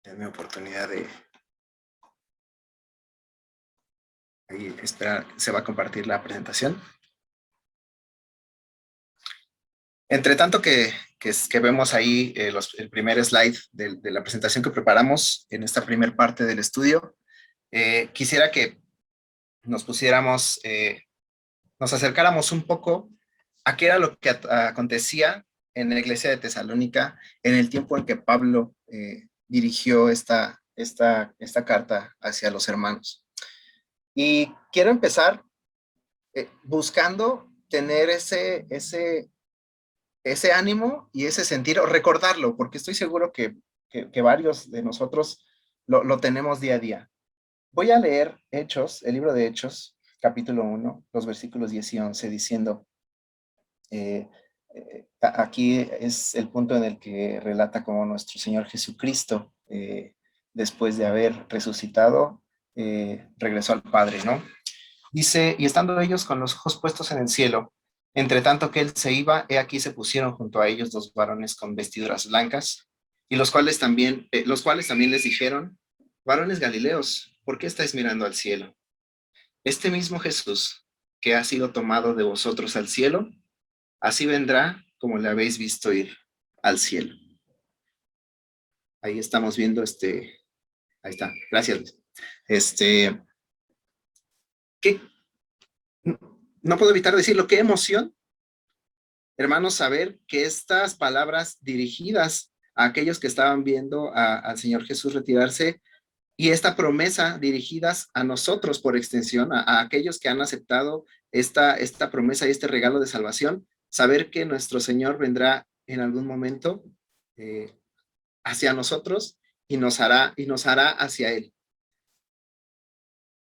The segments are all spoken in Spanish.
Denme oportunidad de ahí esperar, se va a compartir la presentación. Entre tanto que vemos ahí el primer slide de la presentación que preparamos en esta primera parte del estudio, quisiera que nos pusiéramos, nos acercáramos un poco a qué era lo que acontecía en la iglesia de Tesalónica en el tiempo en que Pablo dirigió esta carta hacia los hermanos. Y quiero empezar buscando tener ese ánimo y ese sentir, o recordarlo, porque estoy seguro que varios de nosotros lo tenemos día a día. Voy a leer Hechos, el libro de Hechos, capítulo 1, los versículos 10 y 11, diciendo, aquí es el punto en el que relata cómo nuestro Señor Jesucristo, después de haber resucitado, regresó al Padre, ¿no? Dice, y estando ellos con los ojos puestos en el cielo, entre tanto que él se iba, he aquí se pusieron junto a ellos dos varones con vestiduras blancas, y los cuales también les dijeron, varones Galileos, ¿por qué estáis mirando al cielo? Este mismo Jesús, que ha sido tomado de vosotros al cielo, así vendrá como le habéis visto ir al cielo. Ahí estamos viendo ahí está, gracias Luis. ¿Qué? No puedo evitar decirlo, qué emoción, hermanos, saber que estas palabras dirigidas a aquellos que estaban viendo al Señor Jesús retirarse y esta promesa dirigidas a nosotros por extensión, a aquellos que han aceptado esta promesa y este regalo de salvación, saber que nuestro Señor vendrá en algún momento hacia nosotros y nos hará hacia Él.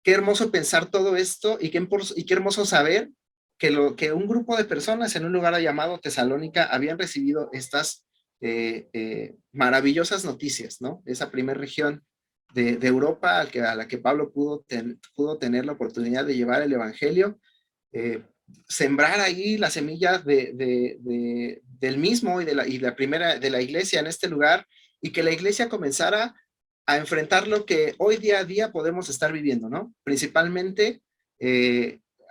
Qué hermoso pensar todo esto y qué hermoso saber que un grupo de personas en un lugar llamado Tesalónica habían recibido estas maravillosas noticias, ¿no? Esa primera región de Europa a la que Pablo pudo tener la oportunidad de llevar el evangelio, sembrar ahí la semilla del mismo y la primera de la iglesia en este lugar, y que la iglesia comenzara a enfrentar lo que hoy día a día podemos estar viviendo, ¿no? Principalmente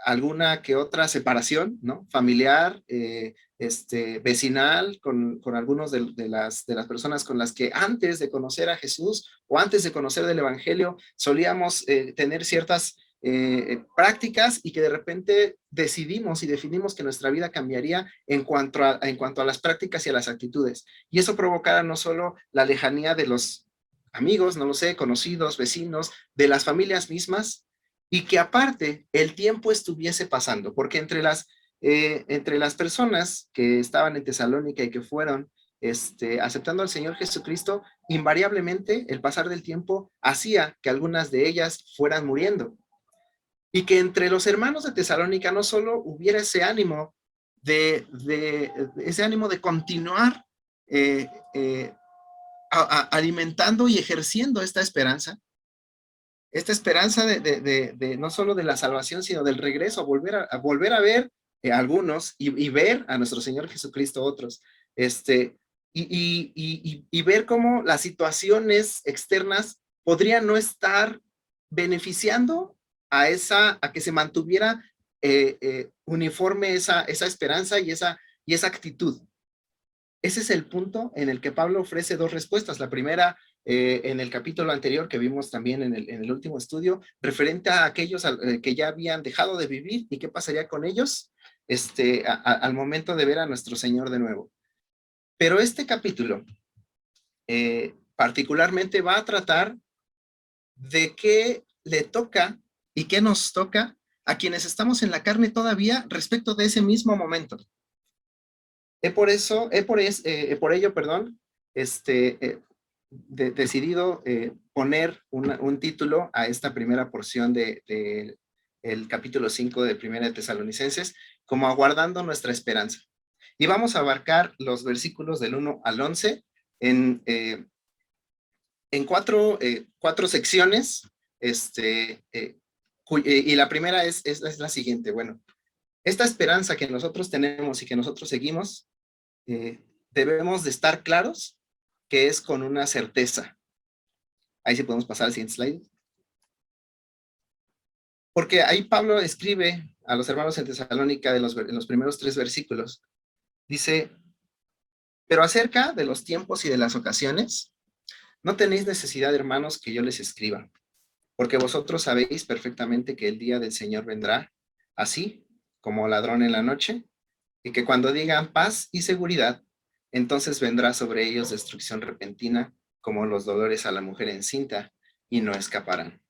alguna que otra separación, ¿no? Familiar, vecinal, con algunos de las personas con las que antes de conocer a Jesús o antes de conocer del Evangelio solíamos tener ciertas prácticas, y que de repente decidimos y definimos que nuestra vida cambiaría en cuanto a las prácticas y a las actitudes. Y eso provocara no solo la lejanía de los amigos, no lo sé, conocidos, vecinos, de las familias mismas, y que aparte el tiempo estuviese pasando, porque entre las personas que estaban en Tesalónica y que fueron aceptando al Señor Jesucristo, invariablemente el pasar del tiempo hacía que algunas de ellas fueran muriendo. Y que entre los hermanos de Tesalónica no solo hubiera ese ánimo ese ánimo de continuar eh, eh, alimentando y ejerciendo esta esperanza no solo de la salvación, sino del regreso, volver a ver algunos y ver a nuestro Señor Jesucristo otros, y ver cómo las situaciones externas podrían no estar beneficiando a que se mantuviera uniforme esa esperanza y esa actitud. Ese es el punto en el que Pablo ofrece dos respuestas. La primera, en el capítulo anterior que vimos también en el último estudio, referente a aquellos que ya habían dejado de vivir y qué pasaría con ellos al momento de ver a nuestro Señor de nuevo. Pero este capítulo particularmente va a tratar de qué le toca y qué nos toca a quienes estamos en la carne todavía respecto de ese mismo momento. Por ello, perdón, decidido poner un título a esta primera porción el capítulo 5 de Primera de Tesalonicenses, como aguardando nuestra esperanza. Y vamos a abarcar los versículos del 1 al 11 en cuatro secciones, y la primera es la siguiente. Bueno, esta esperanza que nosotros tenemos y que nosotros seguimos, debemos de estar claros que es con una certeza. Ahí sí podemos pasar al siguiente slide. Porque ahí Pablo escribe a los hermanos en Tesalónica en los primeros 3 versículos. Dice, pero acerca de los tiempos y de las ocasiones, no tenéis necesidad, hermanos, que yo les escriba, porque vosotros sabéis perfectamente que el día del Señor vendrá así como ladrón en la noche, y que cuando digan paz y seguridad, entonces vendrá sobre ellos destrucción repentina, como los dolores a la mujer encinta, y no escaparán.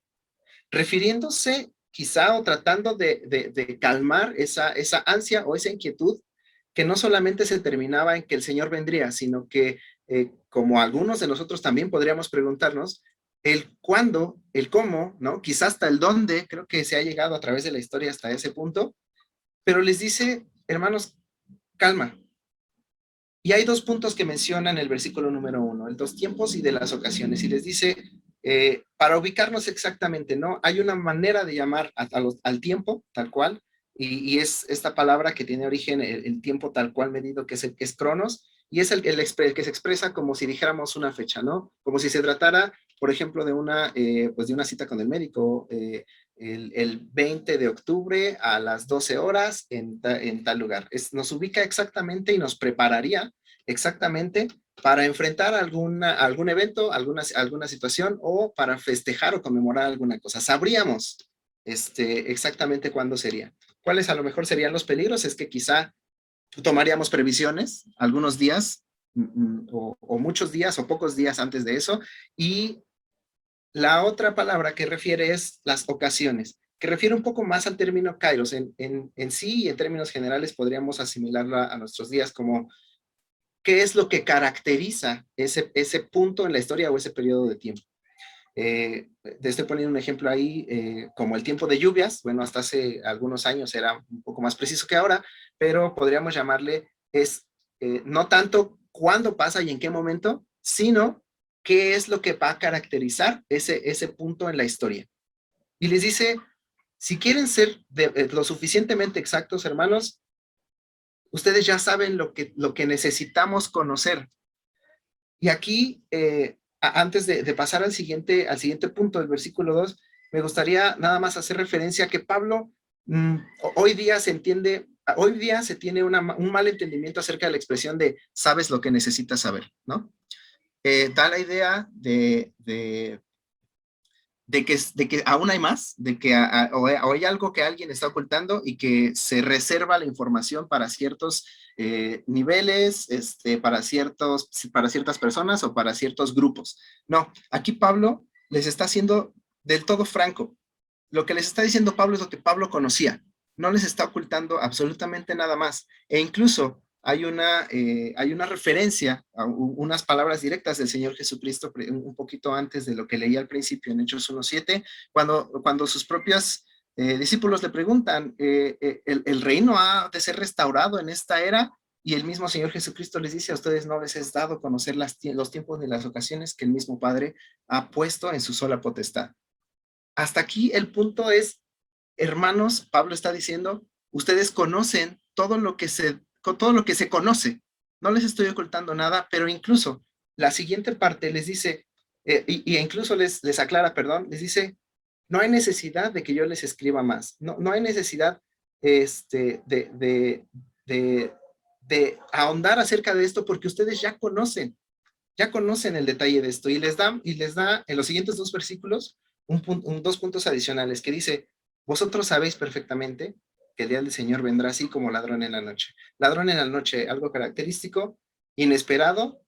Refiriéndose quizá o tratando de calmar esa ansia o esa inquietud que no solamente se terminaba en que el Señor vendría, sino que como algunos de nosotros también podríamos preguntarnos, el cuándo, el cómo, ¿no? Quizá hasta el dónde, creo que se ha llegado a través de la historia hasta ese punto, pero les dice, hermanos, calma. Y hay 2 puntos que menciona en el versículo número 1, el 2 tiempos y de las ocasiones, y les dice, para ubicarnos exactamente, ¿no? Hay una manera de llamar al tiempo, tal cual, y es esta palabra que tiene origen, el tiempo tal cual medido, que es cronos, y es el que se expresa como si dijéramos una fecha, ¿no? Como si se tratara, por ejemplo, pues de una cita con el médico, el 20 de octubre a las 12 horas en tal lugar. Nos ubica exactamente y nos prepararía exactamente para enfrentar algún evento, alguna situación o para festejar o conmemorar alguna cosa. Sabríamos exactamente cuándo sería. ¿Cuáles a lo mejor serían los peligros? Es que quizá tomaríamos previsiones algunos días o muchos días o pocos días antes de eso. Y la otra palabra que refiere es las ocasiones, que refiere un poco más al término kairos. En sí y en términos generales podríamos asimilarla a nuestros días como qué es lo que caracteriza ese punto en la historia o ese periodo de tiempo. Te estoy poniendo un ejemplo ahí, como el tiempo de lluvias. Bueno, hasta hace algunos años era un poco más preciso que ahora, pero podríamos llamarle, no tanto cuándo pasa y en qué momento, sino qué es lo que va a caracterizar ese punto en la historia. Y les dice, si quieren ser lo suficientemente exactos, hermanos, ustedes ya saben lo que necesitamos conocer. Y aquí, antes de pasar al siguiente punto del versículo 2, me gustaría nada más hacer referencia a que Pablo hoy día hoy día se tiene un mal entendimiento acerca de la expresión de sabes lo que necesitas saber, ¿no? Da la idea de que aún hay más, de que o hay algo que alguien está ocultando y que se reserva la información para ciertos niveles, para ciertas personas o para ciertos grupos. No, aquí Pablo les está haciendo del todo franco. Lo que les está diciendo Pablo es lo que Pablo conocía. No les está ocultando absolutamente nada más. E incluso hay una referencia a unas palabras directas del Señor Jesucristo un poquito antes de lo que leí al principio en Hechos 1:7, cuando sus propios discípulos le preguntan, el reino ha de ser restaurado en esta era, y el mismo Señor Jesucristo les dice, a ustedes no les es dado conocer los tiempos ni las ocasiones que el mismo Padre ha puesto en su sola potestad. Hasta aquí el punto es, hermanos, Pablo está diciendo, ustedes conocen todo lo que se conoce. No les estoy ocultando nada, pero incluso la siguiente parte les dice, y incluso les aclara, perdón, les dice, no hay necesidad de que yo les escriba más. No hay necesidad de, de ahondar acerca de esto porque ustedes ya conocen el detalle de esto y les da en los siguientes 2 versículos 2 puntos adicionales que dice, vosotros sabéis perfectamente que el día del Señor vendrá así como ladrón en la noche. Ladrón en la noche, algo característico, inesperado,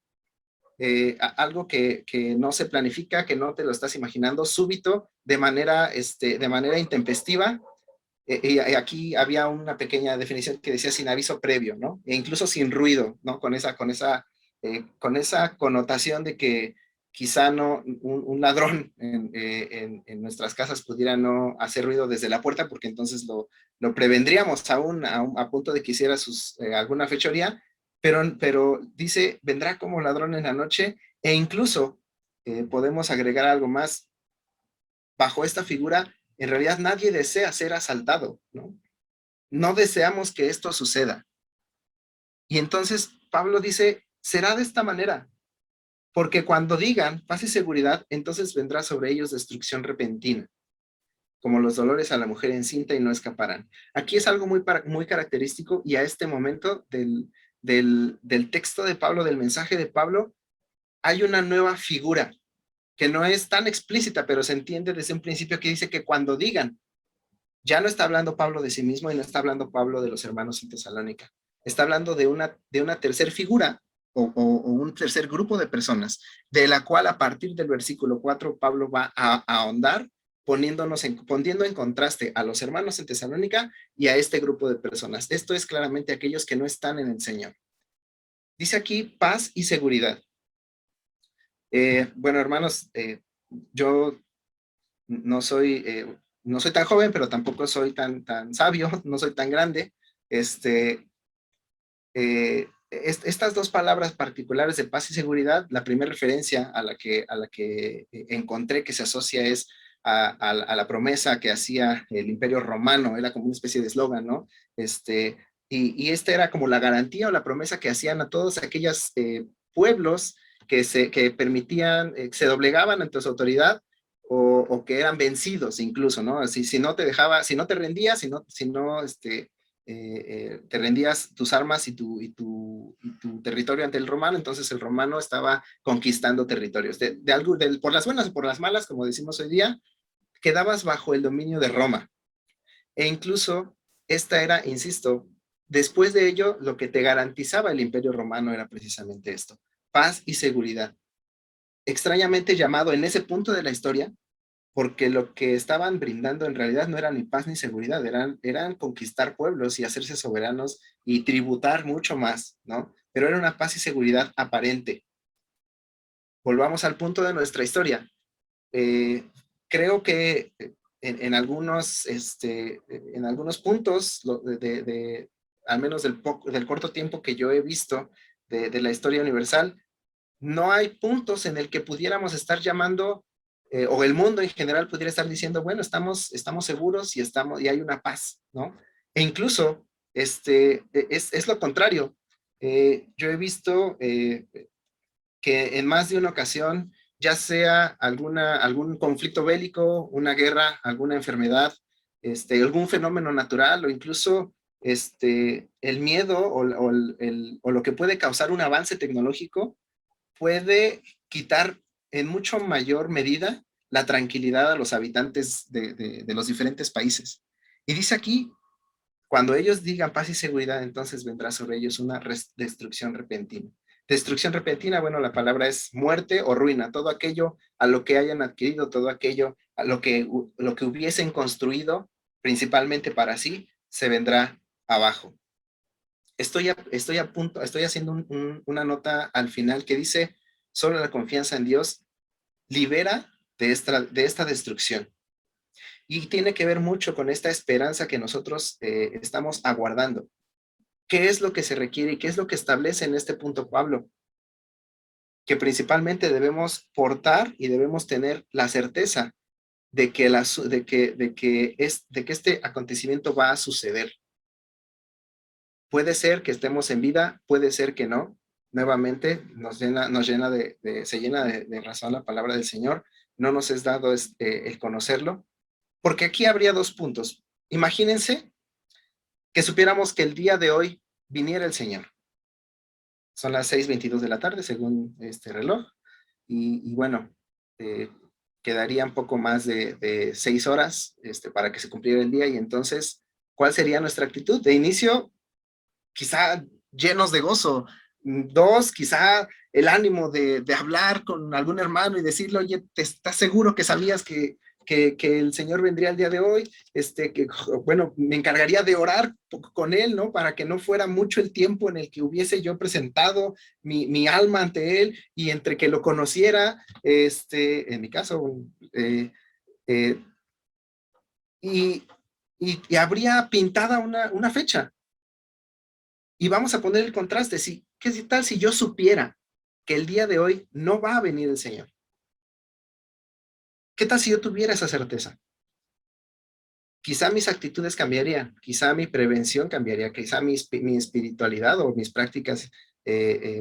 algo que no se planifica, que no te lo estás imaginando, súbito, de manera intempestiva. Y aquí había una pequeña definición que decía sin aviso previo, ¿no? E incluso sin ruido, ¿no? Con esa connotación de que quizá no un ladrón en nuestras casas pudiera no hacer ruido desde la puerta, porque entonces lo prevendríamos a punto de que hiciera alguna fechoría, pero dice, vendrá como ladrón en la noche, e incluso podemos agregar algo más, bajo esta figura, en realidad nadie desea ser asaltado, ¿no? No deseamos que esto suceda. Y entonces Pablo dice, será de esta manera. porque cuando digan paz y seguridad, entonces vendrá sobre ellos destrucción repentina, como los dolores a la mujer encinta y no escaparán. Aquí es algo muy característico y a este momento del texto de Pablo, del mensaje de Pablo, hay una nueva figura que no es tan explícita, pero se entiende desde un principio que dice que cuando digan, ya no está hablando Pablo de sí mismo y no está hablando Pablo de los hermanos en Tesalónica. Está hablando de una tercera figura o un tercer grupo de personas, de la cual a partir del versículo 4 Pablo va a ahondar poniendo en contraste a los hermanos en Tesalónica y a este grupo de personas. Esto es claramente aquellos que no están en el Señor. Dice aquí paz y seguridad. Bueno, hermanos, yo no soy, no soy tan joven, pero tampoco soy tan sabio, no soy tan grande. Estas dos palabras particulares de paz y seguridad, la primera referencia a la que encontré que se asocia es a la promesa que hacía el Imperio Romano, era como una especie de eslogan, ¿no? Y esta era como la garantía o la promesa que hacían a todos aquellos pueblos que permitían, se doblegaban ante su autoridad o que eran vencidos incluso, ¿no? Si no te dejaba, si no te rendías, si no te rendías tus armas y tu territorio ante el romano, entonces el romano estaba conquistando territorios. Por las buenas o por las malas, como decimos hoy día, quedabas bajo el dominio de Roma. E incluso esta era, insisto, después de ello, lo que te garantizaba el imperio romano era precisamente esto, paz y seguridad. Extrañamente llamado en ese punto de la historia, porque lo que estaban brindando en realidad no era ni paz ni seguridad, eran conquistar pueblos y hacerse soberanos y tributar mucho más, ¿no? Pero era una paz y seguridad aparente. Volvamos al punto de nuestra historia. Eh, Creo que en algunos puntos, al menos del corto tiempo que yo he visto de la historia universal, no hay puntos en el que pudiéramos estar llamando, o el mundo en general pudiera estar diciendo, bueno, estamos seguros y hay una paz, ¿no? E incluso es lo contrario. Yo he visto que en más de una ocasión, ya sea algún conflicto bélico, una guerra, alguna enfermedad, algún fenómeno natural o incluso el miedo o lo que puede causar un avance tecnológico, puede quitar en mucho mayor medida la tranquilidad a los habitantes de los diferentes países. Y dice aquí, cuando ellos digan paz y seguridad, entonces vendrá sobre ellos una destrucción repentina. Destrucción repentina, bueno, la palabra es muerte o ruina, todo aquello a lo que hayan adquirido, todo aquello a lo que hubiesen construido, principalmente para sí, se vendrá abajo. Estoy haciendo una nota al final que dice, solo la confianza en Dios libera de esta destrucción. Y tiene que ver mucho con esta esperanza que nosotros estamos aguardando. ¿Qué es lo que se requiere y qué es lo que establece en este punto Pablo? Que principalmente debemos portar y debemos tener la certeza de que, de que este acontecimiento va a suceder. Puede ser que estemos en vida, puede ser que no. Nuevamente se llena de razón la palabra del Señor. No nos es dado el conocerlo, porque aquí habría dos puntos. Imagínense que supiéramos que el día de hoy viniera el Señor. Son las 6:22 de la tarde, según este reloj, y bueno, eh, quedarían poco más de 6 horas para que se cumpliera el día, y entonces, ¿cuál sería nuestra actitud? De inicio, quizá llenos de gozo. Dos, quizá el ánimo de hablar con algún hermano y decirle, oye, ¿estás seguro que sabías que el Señor vendría el día de hoy? Bueno, me encargaría de orar con Él, ¿no? Para que no fuera mucho el tiempo en el que hubiese yo presentado mi alma ante Él y entre que lo conociera, en mi caso, eh, y, y habría pintada una fecha. Y vamos a poner el contraste. ¿Qué tal si yo supiera que el día de hoy no va a venir el Señor? ¿Qué tal si yo tuviera esa certeza? Quizá mis actitudes cambiarían, quizá mi prevención cambiaría, quizá mi espiritualidad o mis prácticas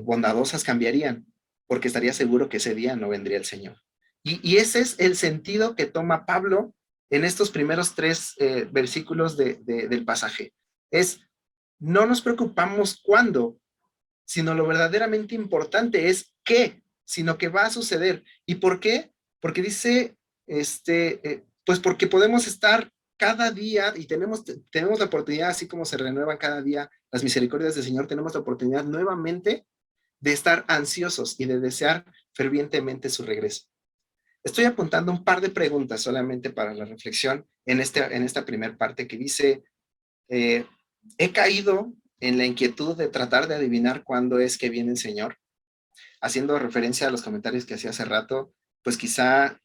bondadosas cambiarían. porque estaría seguro que ese día no vendría el Señor. Y ese es el sentido que toma Pablo en estos primeros tres versículos del pasaje. Es, no nos preocupamos cuándo, sino lo verdaderamente importante es qué, sino que va a suceder. ¿Y por qué? Porque dice, pues porque podemos estar cada día y tenemos la oportunidad, así como se renuevan cada día las misericordias del Señor, tenemos la oportunidad nuevamente de estar ansiosos y de desear fervientemente su regreso. Estoy apuntando un par de preguntas solamente para la reflexión en esta primera parte que dice, eh, he caído en la inquietud de tratar de adivinar cuándo es que viene el Señor, haciendo referencia a los comentarios que hacía hace rato, pues quizá,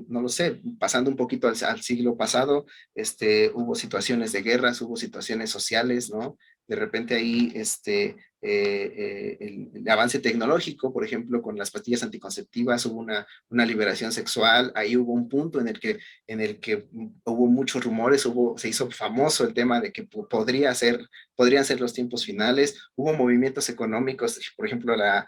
no lo sé, pasando un poquito al siglo pasado, hubo situaciones de guerras, hubo situaciones sociales, ¿no? De repente ahí, el avance tecnológico, por ejemplo, con las pastillas anticonceptivas, hubo una liberación sexual, ahí hubo un punto en el que hubo muchos rumores, se hizo famoso el tema de que podrían ser los tiempos finales, hubo movimientos económicos, por ejemplo, la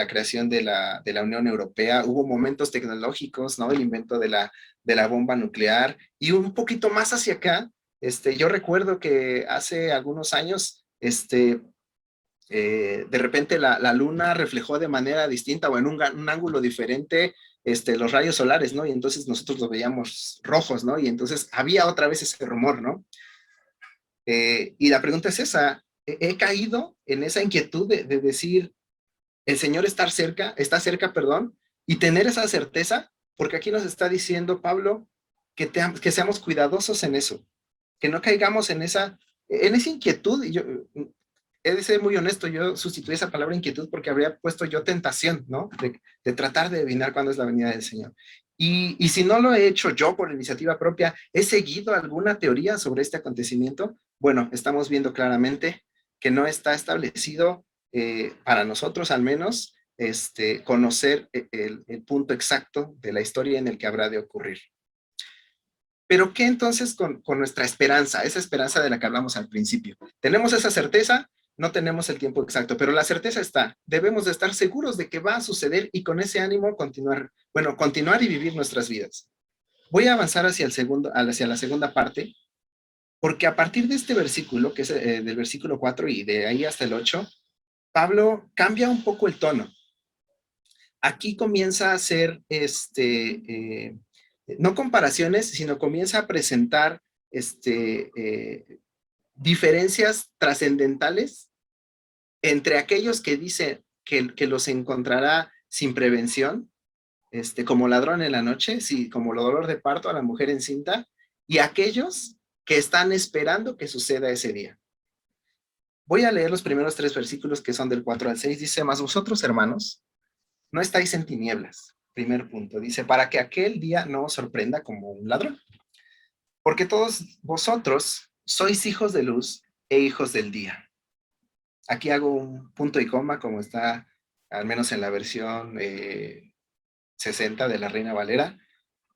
creación de la Unión Europea, hubo momentos tecnológicos, ¿no? El invento de la bomba nuclear, y un poquito más hacia acá, yo recuerdo que hace algunos años, de repente la luna reflejó de manera distinta o en un ángulo diferente los rayos solares, ¿no? Y entonces nosotros los veíamos rojos, ¿no? Y entonces había otra vez ese rumor, ¿no? Y la pregunta es esa, he caído en esa inquietud de decir, el Señor está cerca, perdón, y tener esa certeza, porque aquí nos está diciendo Pablo que seamos cuidadosos en eso, que no caigamos en esa inquietud. Y yo he de ser muy honesto, yo sustituí esa palabra inquietud porque habría puesto yo tentación, ¿no? De tratar de adivinar cuándo es la venida del Señor. Y si no lo he hecho yo por iniciativa propia, ¿he seguido alguna teoría sobre este acontecimiento? Bueno, estamos viendo claramente que no está establecido, para nosotros al menos, conocer el punto exacto de la historia en el que habrá de ocurrir. Pero ¿qué entonces con nuestra esperanza, esa esperanza de la que hablamos al principio? ¿Tenemos esa certeza? No tenemos el tiempo exacto, pero la certeza está. Debemos de estar seguros de que va a suceder y con ese ánimo continuar y vivir nuestras vidas. Voy a avanzar hacia la segunda parte, porque a partir de este versículo, que es del versículo 4 y de ahí hasta el 8, Pablo cambia un poco el tono. Aquí comienza a hacer, no comparaciones, sino comienza a presentar diferencias trascendentales entre aquellos que dicen que los encontrará sin prevención, como ladrón en la noche, sí, como dolor de parto a la mujer encinta, y aquellos que están esperando que suceda ese día. Voy a leer los primeros tres versículos que son del 4 al 6. Dice, mas vosotros, hermanos, no estáis en tinieblas. Primer punto, dice, para que aquel día no os sorprenda como un ladrón. Porque todos vosotros sois hijos de luz e hijos del día. Aquí hago un punto y coma, como está al menos en la versión 60 de la Reina Valera,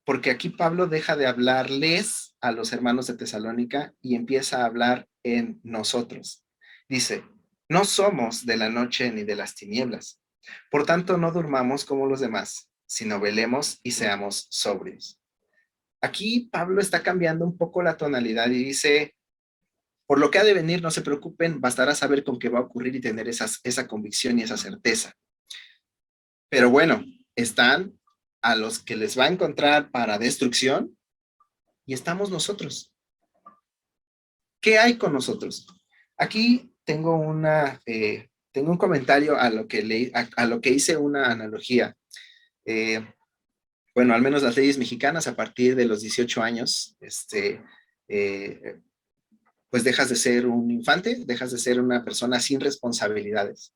porque aquí Pablo deja de hablarles a los hermanos de Tesalónica y empieza a hablar en nosotros. Dice, no somos de la noche ni de las tinieblas. Por tanto, no durmamos como los demás, sino velemos y seamos sobrios. Aquí Pablo está cambiando un poco la tonalidad y dice, por lo que ha de venir, no se preocupen, bastará saber con qué va a ocurrir y tener esa convicción y esa certeza. Pero bueno, están a los que les va a encontrar para destrucción y estamos nosotros. ¿Qué hay con nosotros? Aquí tengo un comentario a lo que hice una analogía. Eh, bueno, al menos las leyes mexicanas a partir de los 18 años, eh, pues dejas de ser un infante, dejas de ser una persona sin responsabilidades.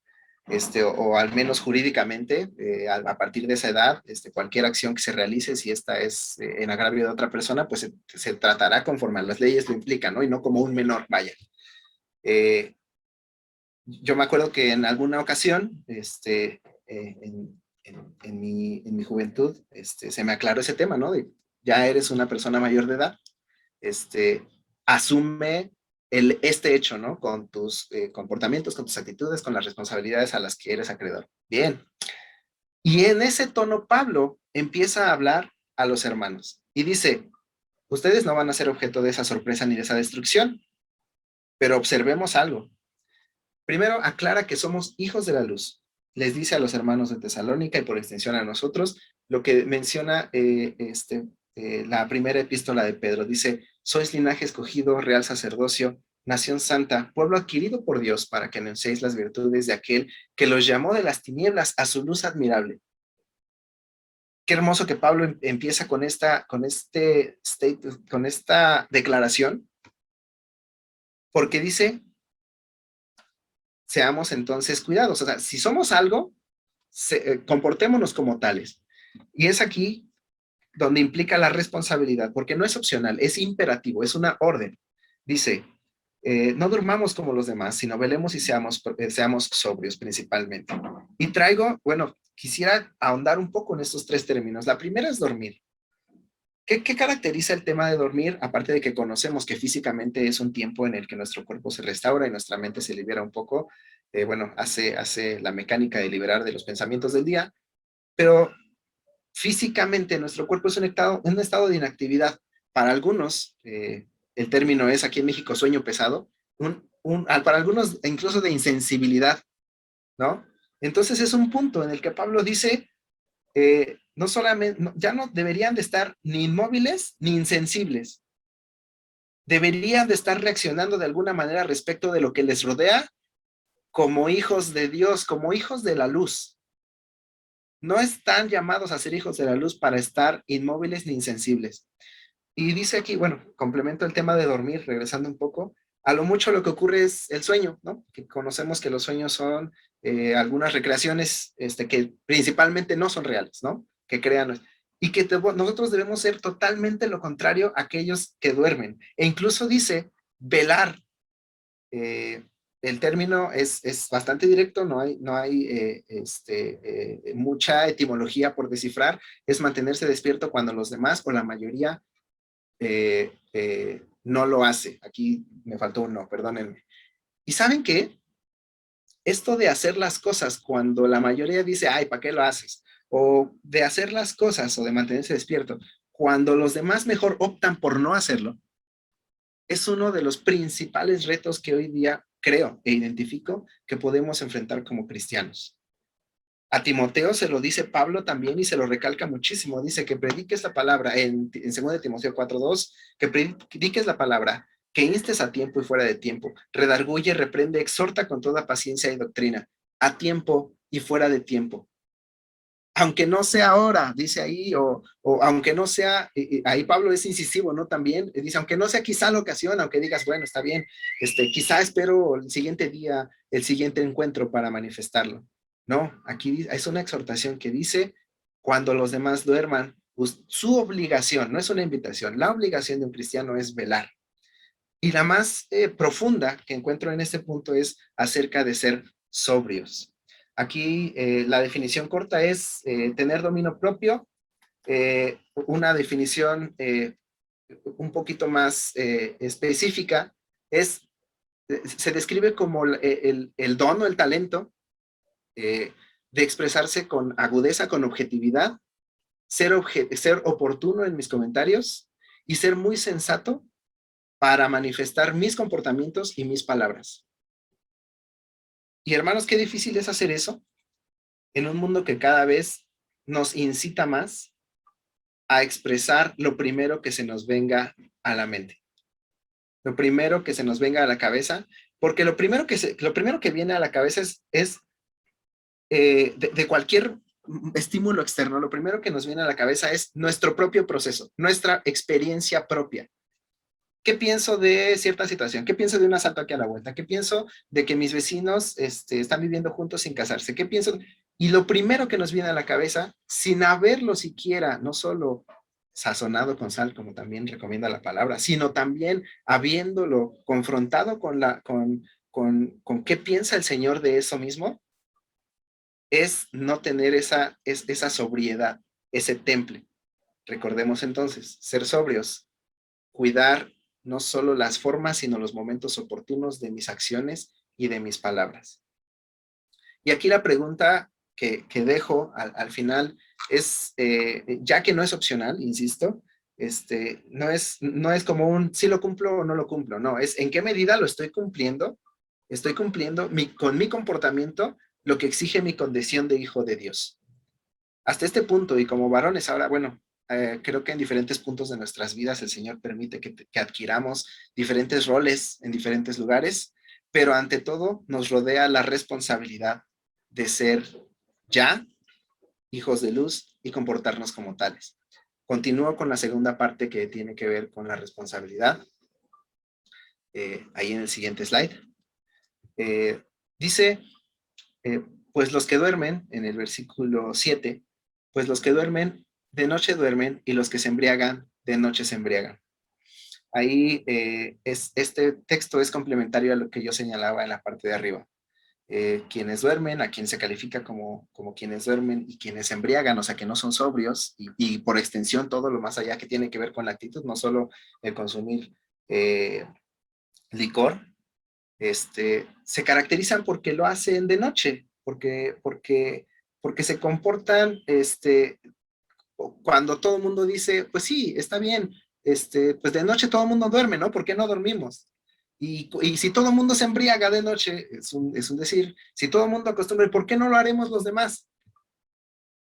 O al menos jurídicamente, a partir de esa edad, cualquier acción que se realice, si esta es en agravio de otra persona, pues se tratará conforme a las leyes lo implican, ¿no? Y no como un menor, vaya. Eh, yo me acuerdo que en alguna ocasión, en mi juventud, se me aclaró ese tema, ¿no? De, ya eres una persona mayor de edad, este, asume este hecho, ¿no? Con tus comportamientos, con tus actitudes, con las responsabilidades a las que eres acreedor. Bien. Y en ese tono Pablo empieza a hablar a los hermanos y dice, ustedes no van a ser objeto de esa sorpresa ni de esa destrucción, pero observemos algo. Primero, aclara que somos hijos de la luz. Les dice a los hermanos de Tesalónica y por extensión a nosotros lo que menciona la primera epístola de Pedro. Dice, sois linaje escogido, real sacerdocio, nación santa, pueblo adquirido por Dios para que anunciéis las virtudes de aquel que los llamó de las tinieblas a su luz admirable. Qué hermoso que Pablo empieza con esta declaración, porque dice, seamos entonces cuidados. O sea, si somos algo, comportémonos como tales. Y es aquí donde implica la responsabilidad, porque no es opcional, es imperativo, es una orden. Dice, no durmamos como los demás, sino velemos y seamos sobrios principalmente. Y quisiera ahondar un poco en estos tres términos. La primera es dormir. ¿Qué caracteriza el tema de dormir? Aparte de que conocemos que físicamente es un tiempo en el que nuestro cuerpo se restaura y nuestra mente se libera un poco, hace la mecánica de liberar de los pensamientos del día, pero físicamente nuestro cuerpo es un estado de inactividad. Para algunos, el término es aquí en México sueño pesado, para algunos incluso de insensibilidad, ¿no? Entonces es un punto en el que Pablo dice, no solamente, ya no deberían de estar ni inmóviles ni insensibles, deberían de estar reaccionando de alguna manera respecto de lo que les rodea como hijos de Dios, como hijos de la luz. No están llamados a ser hijos de la luz para estar inmóviles ni insensibles. Y dice aquí, bueno, complemento el tema de dormir, regresando un poco, a lo mucho lo que ocurre es el sueño, ¿no? Que conocemos que los sueños son algunas recreaciones que principalmente no son reales, ¿no? Que crean, y que nosotros debemos ser totalmente lo contrario a aquellos que duermen. E incluso dice velar. El término es bastante directo, no hay mucha etimología por descifrar, es mantenerse despierto cuando los demás o la mayoría no lo hace. Aquí me faltó un no, perdónenme. ¿Y saben qué? Esto de hacer las cosas cuando la mayoría dice, ay, ¿para qué lo haces? O de hacer las cosas o de mantenerse despierto, cuando los demás mejor optan por no hacerlo, es uno de los principales retos que hoy día creo e identifico que podemos enfrentar como cristianos. A Timoteo se lo dice Pablo también y se lo recalca muchísimo. Dice que prediques la palabra en 2 Timoteo 4:2, que prediques la palabra, que instes a tiempo y fuera de tiempo, redarguye, reprende, exhorta con toda paciencia y doctrina, a tiempo y fuera de tiempo. Aunque no sea ahora, dice ahí, o aunque no sea, ahí Pablo es incisivo, ¿no? También dice, aunque no sea quizá la ocasión, aunque digas, bueno, está bien, quizá espero el siguiente día, el siguiente encuentro para manifestarlo. No, aquí es una exhortación que dice, cuando los demás duerman, pues, su obligación, no es una invitación, la obligación de un cristiano es velar. Y la más profunda que encuentro en este punto es acerca de ser sobrios. Aquí la definición corta es tener dominio propio. Una definición un poquito más específica se describe como el don o el talento de expresarse con agudeza, con objetividad, ser oportuno en mis comentarios y ser muy sensato para manifestar mis comportamientos y mis palabras. Y hermanos, qué difícil es hacer eso en un mundo que cada vez nos incita más a expresar lo primero que se nos venga a la mente, lo primero que se nos venga a la cabeza, porque lo primero que viene a la cabeza es de cualquier estímulo externo, lo primero que nos viene a la cabeza es nuestro propio proceso, nuestra experiencia propia. ¿Qué pienso de cierta situación? ¿Qué pienso de un asalto aquí a la vuelta? ¿Qué pienso de que mis vecinos están viviendo juntos sin casarse? ¿Qué pienso? Y lo primero que nos viene a la cabeza, sin haberlo siquiera, no solo sazonado con sal, como también recomienda la palabra, sino también habiéndolo confrontado con qué piensa el Señor de eso mismo, es no tener esa sobriedad, ese temple. Recordemos entonces, ser sobrios, cuidar no solo las formas, sino los momentos oportunos de mis acciones y de mis palabras. Y aquí la pregunta que dejo al final es, ya que no es opcional, insisto, no es como un si lo cumplo o no lo cumplo, no, es en qué medida lo estoy cumpliendo con mi comportamiento lo que exige mi condición de hijo de Dios. Hasta este punto, y como varones, ahora, bueno, creo que en diferentes puntos de nuestras vidas el Señor permite que adquiramos diferentes roles en diferentes lugares, pero ante todo nos rodea la responsabilidad de ser ya hijos de luz y comportarnos como tales. Continúo con la segunda parte que tiene que ver con la responsabilidad. Ahí en el siguiente slide. Dice, pues los que duermen, en el versículo 7, pues los que duermen, de noche duermen, y los que se embriagan, de noche se embriagan. Ahí este texto es complementario a lo que yo señalaba en la parte de arriba. Quienes duermen, a quien se califica como quienes duermen, y quienes se embriagan, o sea que no son sobrios, y por extensión todo lo más allá que tiene que ver con la actitud, no solo el consumir licor, se caracterizan porque lo hacen de noche, porque se comportan, cuando todo el mundo dice, pues sí, está bien, pues de noche todo el mundo duerme, ¿no? ¿Por qué no dormimos? Y si todo el mundo se embriaga de noche, es un decir, si todo el mundo acostumbra, ¿por qué no lo haremos los demás?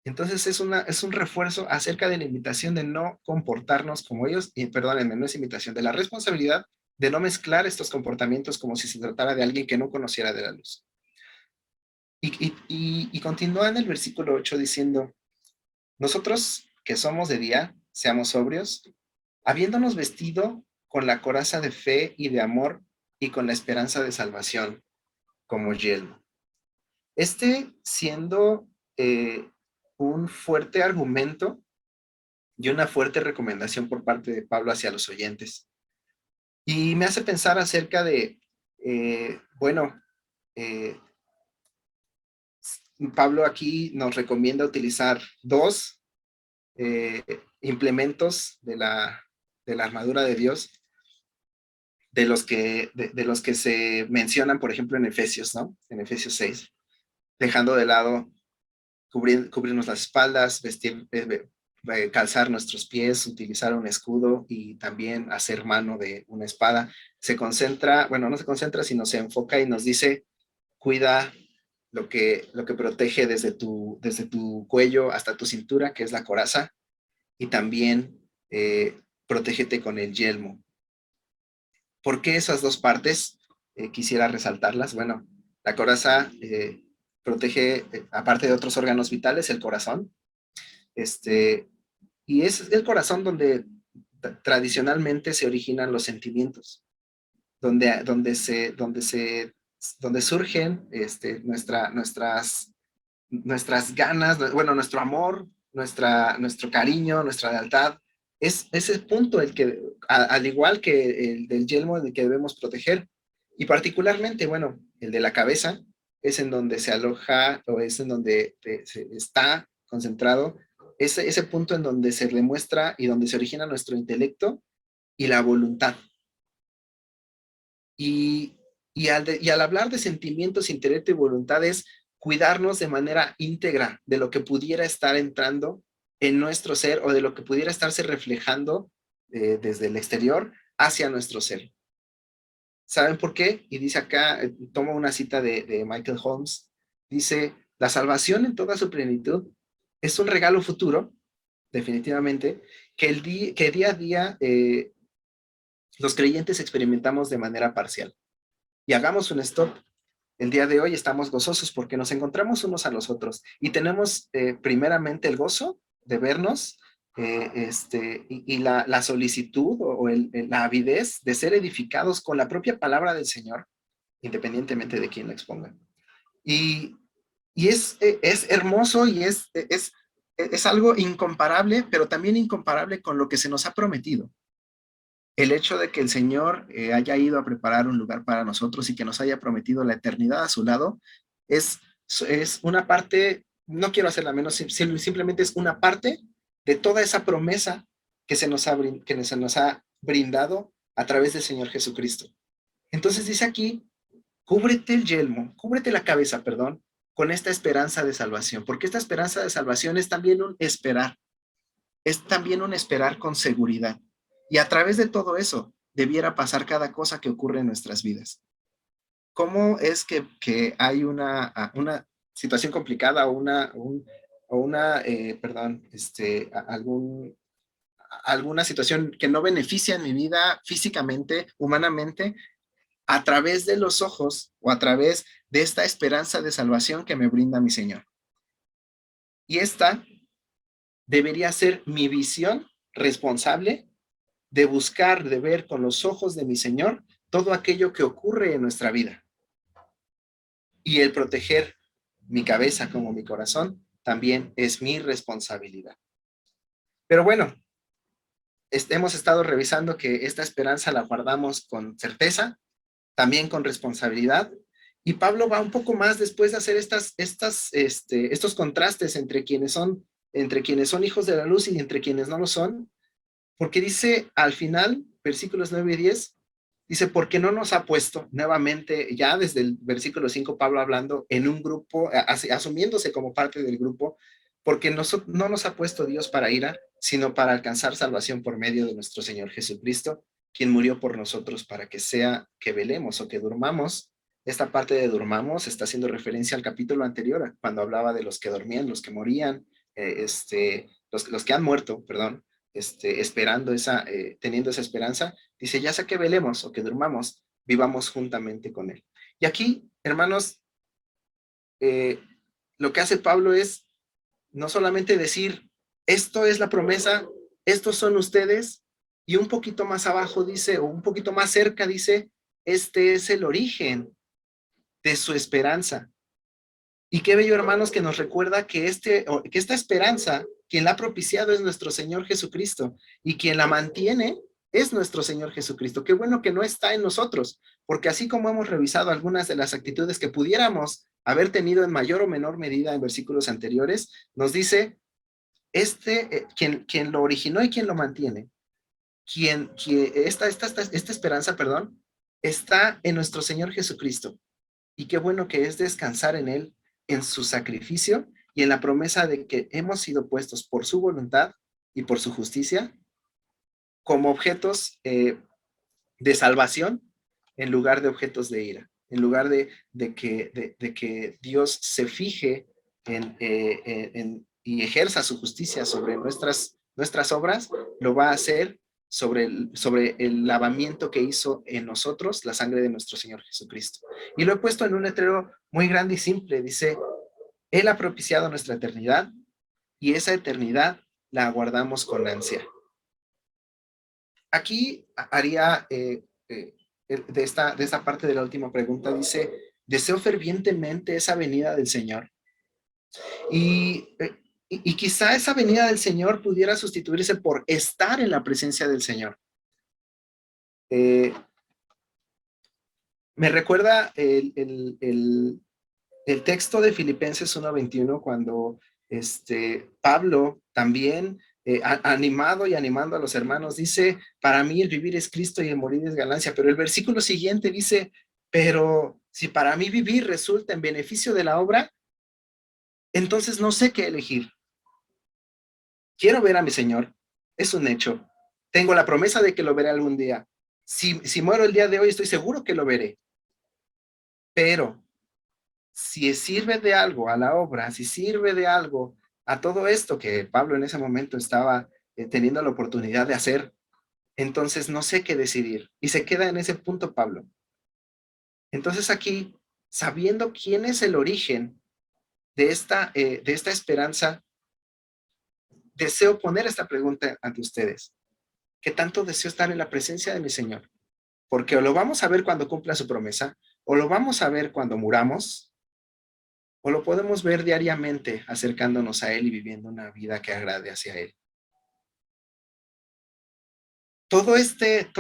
Entonces es un refuerzo acerca de la invitación de no comportarnos como ellos, y perdónenme, no es invitación, de la responsabilidad de no mezclar estos comportamientos como si se tratara de alguien que no conociera de la luz. Y continúa en el versículo 8 diciendo, nosotros que somos de día, seamos sobrios, habiéndonos vestido con la coraza de fe y de amor y con la esperanza de salvación como yelmo. Siendo un fuerte argumento y una fuerte recomendación por parte de Pablo hacia los oyentes. Y me hace pensar acerca de, bueno, Pablo aquí nos recomienda utilizar dos implementos de la armadura de Dios, de los que se mencionan, por ejemplo, en Efesios, ¿no? En Efesios 6, dejando de lado cubrirnos las espaldas, vestir, calzar nuestros pies, utilizar un escudo y también hacer mano de una espada. Se concentra, bueno, no se concentra, sino se enfoca y nos dice, cuida lo que protege desde tu cuello hasta tu cintura, que es la coraza, y también protégete con el yelmo. ¿Por qué esas dos partes? Quisiera resaltarlas. Bueno, la coraza protege, aparte de otros órganos vitales, el corazón. Y es el corazón donde tradicionalmente se originan los sentimientos, donde surgen nuestras ganas, bueno, nuestro amor, nuestro cariño, nuestra lealtad. Es ese punto el que, al igual que el del yelmo, el que debemos proteger. Y particularmente, bueno, el de la cabeza es en donde se aloja o es en donde está concentrado ese punto en donde se demuestra y donde se origina nuestro intelecto y la voluntad. Y, y al hablar de sentimientos, intelecto y voluntad es cuidarnos de manera íntegra de lo que pudiera estar entrando en nuestro ser o de lo que pudiera estarse reflejando desde el exterior hacia nuestro ser. ¿Saben por qué? Y dice acá, tomo una cita de Michael Holmes, dice, la salvación en toda su plenitud es un regalo futuro, definitivamente, que día a día los creyentes experimentamos de manera parcial. Y hagamos un stop. El día de hoy estamos gozosos porque nos encontramos unos a los otros y tenemos primeramente el gozo de vernos y la solicitud o la avidez de ser edificados con la propia palabra del Señor, independientemente de quién la exponga. Y, es hermoso y es algo incomparable, pero también incomparable con lo que se nos ha prometido. El hecho de que el Señor haya ido a preparar un lugar para nosotros y que nos haya prometido la eternidad a su lado, es, es una parte, no quiero hacerla menos, simplemente es una parte de toda esa promesa que se nos ha brindado a través del Señor Jesucristo. Entonces dice aquí, cúbrete el yelmo, cúbrete la cabeza, perdón, con esta esperanza de salvación, porque esta esperanza de salvación es también un esperar con seguridad. Y a través de todo eso debiera pasar cada cosa que ocurre en nuestras vidas. ¿Cómo es que hay una situación complicada alguna situación que no beneficia en mi vida físicamente, humanamente, a través de los ojos o a través de esta esperanza de salvación que me brinda mi Señor? Y esta debería ser mi visión responsable de buscar, de ver con los ojos de mi Señor todo aquello que ocurre en nuestra vida. Y el proteger mi cabeza como mi corazón también es mi responsabilidad. Pero bueno, hemos estado revisando que esta esperanza la guardamos con certeza, también con responsabilidad. Y Pablo va un poco más después de hacer estos contrastes entre quienes son hijos de la luz y entre quienes no lo son, porque dice al final, versículos 9 y 10, dice, porque no nos ha puesto nuevamente, ya desde el versículo 5, Pablo hablando en un grupo, asumiéndose como parte del grupo, porque no nos ha puesto Dios para ira, sino para alcanzar salvación por medio de nuestro Señor Jesucristo, quien murió por nosotros para que sea que velemos o que durmamos. Esta parte de durmamos está haciendo referencia al capítulo anterior, cuando hablaba de los que dormían, los que morían, los que han muerto, perdón, esperando teniendo esa esperanza. Dice, ya sea que velemos o que durmamos, vivamos juntamente con Él. Y aquí, hermanos, lo que hace Pablo es no solamente decir, esto es la promesa, estos son ustedes, y un poquito más abajo dice, o un poquito más cerca dice, este es el origen de su esperanza. Y qué bello, hermanos, que nos recuerda que esta esperanza, quien la ha propiciado es nuestro Señor Jesucristo, y quien la mantiene es nuestro Señor Jesucristo. Qué bueno que no está en nosotros, porque así como hemos revisado algunas de las actitudes que pudiéramos haber tenido en mayor o menor medida en versículos anteriores, nos dice, quien lo originó y quien lo mantiene, esta esperanza, perdón, está en nuestro Señor Jesucristo. Y qué bueno que es descansar en Él, en su sacrificio y en la promesa de que hemos sido puestos por su voluntad y por su justicia como objetos de salvación en lugar de objetos de ira, en lugar de que Dios se fije y ejerza su justicia sobre nuestras obras, lo va a hacer sobre el lavamiento que hizo en nosotros la sangre de nuestro Señor Jesucristo. Y lo he puesto en un letrero muy grande y simple, dice, Él ha propiciado nuestra eternidad y esa eternidad la aguardamos con ansia. Aquí haría, de esta parte de la última pregunta, dice, deseo fervientemente esa venida del Señor. Y quizá esa venida del Señor pudiera sustituirse por estar en la presencia del Señor. Me recuerda el texto de Filipenses 1:21 cuando Pablo también, animado y animando a los hermanos, dice, para mí el vivir es Cristo y el morir es ganancia. Pero el versículo siguiente dice, pero si para mí vivir resulta en beneficio de la obra, entonces no sé qué elegir. Quiero ver a mi Señor, es un hecho. Tengo la promesa de que lo veré algún día. Si muero el día de hoy, estoy seguro que lo veré. Pero si sirve de algo a la obra, si sirve de algo a todo esto que Pablo en ese momento estaba teniendo la oportunidad de hacer, entonces no sé qué decidir. Y se queda en ese punto Pablo. Entonces aquí, sabiendo quién es el origen de esta esperanza, deseo poner esta pregunta ante ustedes. ¿Qué tanto deseo estar en la presencia de mi Señor? Porque o lo vamos a ver cuando cumpla su promesa, o lo vamos a ver cuando muramos, o lo podemos ver diariamente acercándonos a Él y viviendo una vida que agrade hacia Él. Todo este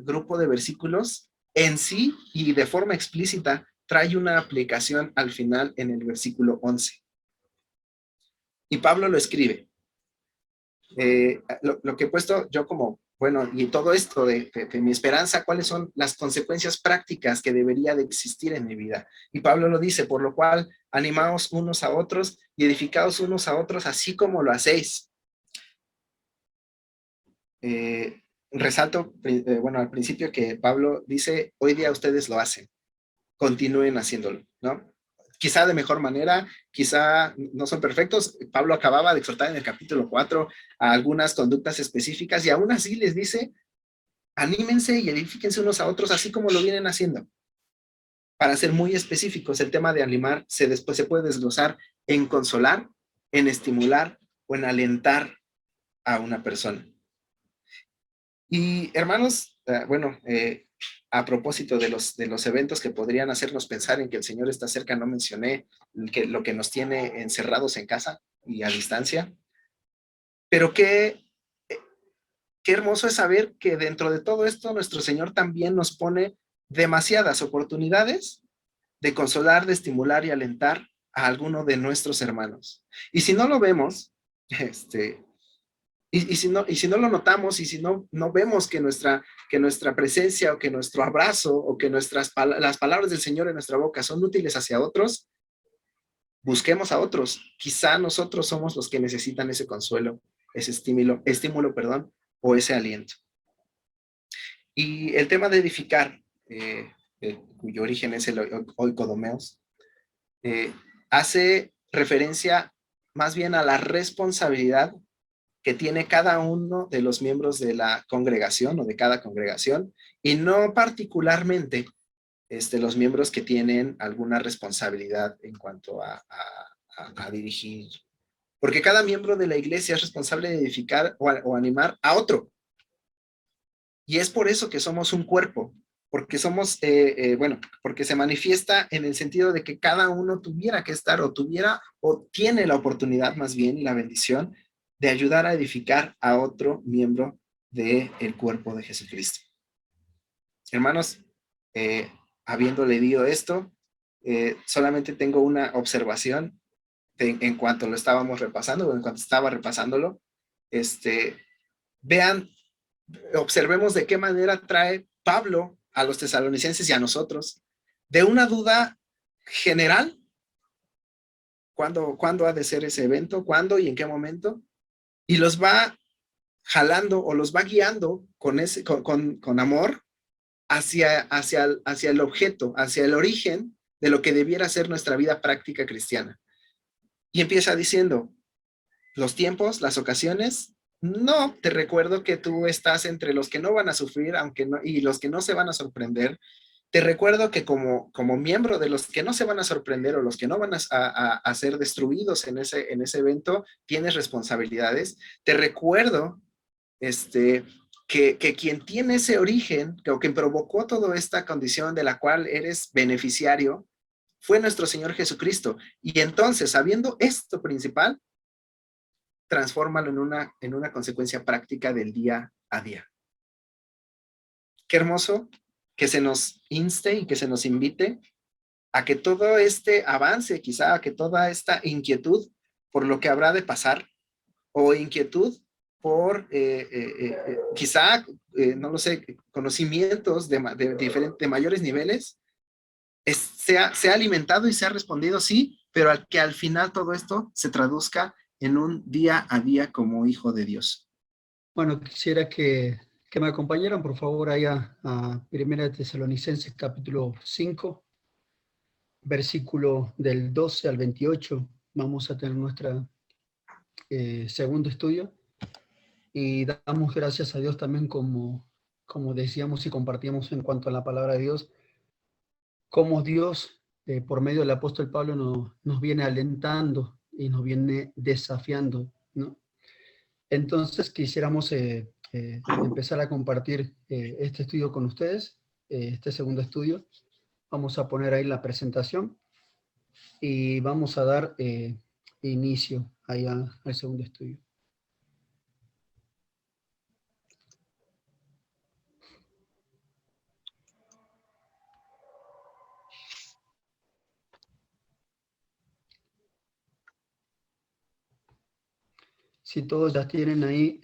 grupo de versículos en sí y de forma explícita trae una aplicación al final en el versículo 11. Y Pablo lo escribe. Lo que he puesto yo como bueno, y todo esto de mi esperanza, ¿cuáles son las consecuencias prácticas que debería de existir en mi vida? Y Pablo lo dice, por lo cual, animaos unos a otros y edificaos unos a otros, así como lo hacéis. Eh, Resalto, bueno, al principio que Pablo dice, hoy día ustedes lo hacen, continúen haciéndolo, ¿no? Quizá de mejor manera, quizá no son perfectos. Pablo acababa de exhortar en el capítulo 4 a algunas conductas específicas y aún así les dice, anímense y edifíquense unos a otros así como lo vienen haciendo. Para ser muy específicos, el tema de animar después se puede desglosar en consolar, en estimular o en alentar a una persona. Y hermanos, bueno, a propósito de los eventos que podrían hacernos pensar en que el Señor está cerca, no mencioné lo que nos tiene encerrados en casa y a distancia, pero qué hermoso es saber que dentro de todo esto nuestro Señor también nos pone demasiadas oportunidades de consolar, de estimular y alentar a alguno de nuestros hermanos. Y si no lo vemos, este, y si no lo notamos y si no vemos que nuestra presencia o que nuestro abrazo o que las palabras del Señor en nuestra boca son útiles hacia otros, busquemos a otros. Quizá nosotros somos los que necesitan ese consuelo, ese estímulo, o ese aliento. Y el tema de edificar, cuyo origen es el oikodomeos, eh, hace referencia más bien a la responsabilidad que tiene cada uno de los miembros de la congregación o de cada congregación, y no particularmente los miembros que tienen alguna responsabilidad en cuanto a dirigir. Porque cada miembro de la iglesia es responsable de edificar o animar a otro. Y es por eso que somos un cuerpo, porque somos, bueno, porque se manifiesta en el sentido de que cada uno tuviera que estar o tuviera o tiene la oportunidad más bien y la bendición de ayudar a edificar a otro miembro del cuerpo de Jesucristo. Hermanos, eh, habiendo leído esto, solamente tengo una observación en cuanto lo estábamos repasando, o en cuanto estaba repasándolo. Vean, observemos de qué manera trae Pablo a los tesalonicenses y a nosotros de una duda general. ¿Cuándo ha de ser ese evento? ¿Cuándo y en qué momento? Y los va jalando o los va guiando con amor hacia el objeto, hacia el origen de lo que debiera ser nuestra vida práctica cristiana. Y empieza diciendo, los tiempos, las ocasiones, no, te recuerdo que tú estás entre los que no van a sufrir, aunque no, y los que no se van a sorprender. Te recuerdo que como miembro de los que no se van a sorprender o los que no van a ser destruidos en ese evento, tienes responsabilidades. Te recuerdo que quien tiene ese origen, o quien provocó toda esta condición de la cual eres beneficiario, fue nuestro Señor Jesucristo. Y entonces, sabiendo esto principal, transfórmalo en una consecuencia práctica del día a día. Qué hermoso que se nos inste y que se nos invite a que todo este avance, quizá a que toda esta inquietud por lo que habrá de pasar, o inquietud por quizá, no lo sé, conocimientos de mayores niveles, sea alimentado y sea respondido, sí, pero que al final todo esto se traduzca en un día a día como hijo de Dios. Bueno, quisiera que me acompañaran, por favor, ahí a Primera de Tesalonicenses, capítulo 5, versículo del 12 al 28. Vamos a tener nuestro segundo estudio y damos gracias a Dios también como decíamos y compartíamos en cuanto a la palabra de Dios, cómo Dios, por medio del apóstol Pablo, nos viene alentando y nos viene desafiando, ¿no? Entonces quisiéramos empezar a compartir este estudio con ustedes, este segundo estudio. Vamos a poner ahí la presentación y vamos a dar inicio ahí al segundo estudio. Si todos ya tienen ahí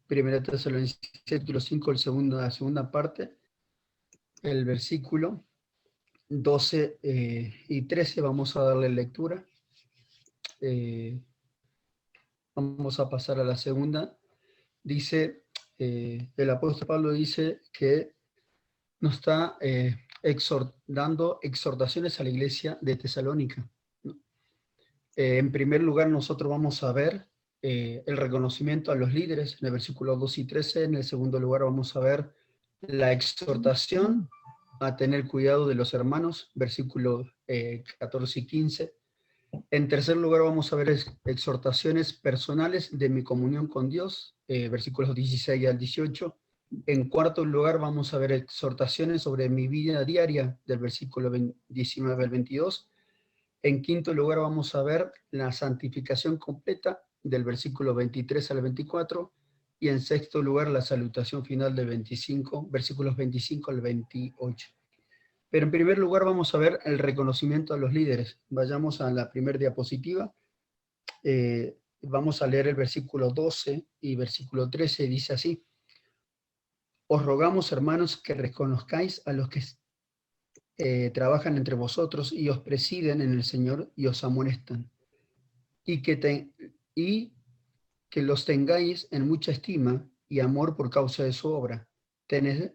Primera Tesalonicenses capítulo 5, la segunda parte, el versículo 12 y 13, vamos a darle lectura. Vamos a pasar a la segunda. Dice, el apóstol Pablo dice que nos está dando exhortaciones a la iglesia de Tesalónica, ¿no? En primer lugar, nosotros vamos a ver el reconocimiento a los líderes en el versículo 2 y 13. En el segundo lugar, vamos a ver la exhortación a tener cuidado de los hermanos, versículos 14 y 15. En tercer lugar, vamos a ver exhortaciones personales de mi comunión con Dios, versículos 16 al 18. En cuarto lugar, vamos a ver exhortaciones sobre mi vida diaria, del versículo 19 al 22. En quinto lugar, vamos a ver la santificación completa, del versículo 23 al 24. Y en sexto lugar, la salutación final del 25, versículos 25 al 28. Pero en primer lugar vamos a ver el reconocimiento a los líderes. Vayamos a la primera diapositiva. Vamos a leer el versículo 12 y versículo 13. Dice así: os rogamos, hermanos, que reconozcáis a los que trabajan entre vosotros y os presiden en el Señor y os amonestan, y que los tengáis en mucha estima y amor por causa de su obra. Tened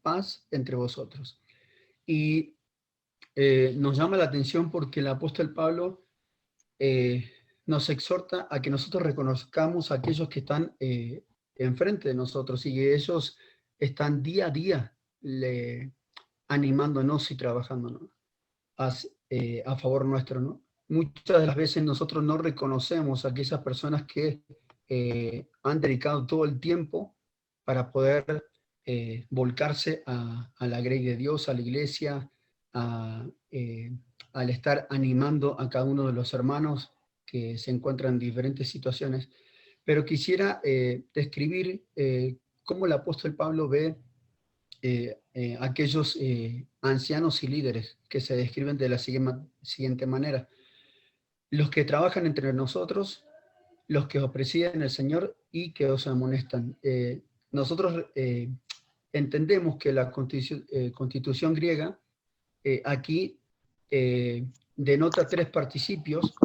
paz entre vosotros. Y nos llama la atención porque el apóstol Pablo nos exhorta a que nosotros reconozcamos a aquellos que están enfrente de nosotros y que ellos están día a día animándonos y trabajándonos a favor nuestro, ¿no? Muchas de las veces nosotros no reconocemos a aquellas personas que han dedicado todo el tiempo para poder volcarse a la grey de Dios, a la iglesia, al estar animando a cada uno de los hermanos que se encuentran en diferentes situaciones. Pero quisiera describir cómo el apóstol Pablo ve aquellos ancianos y líderes que se describen de la siguiente manera: los que trabajan entre nosotros, los que os presiden el Señor y que os amonestan. Nosotros entendemos que la constitución griega aquí denota tres participios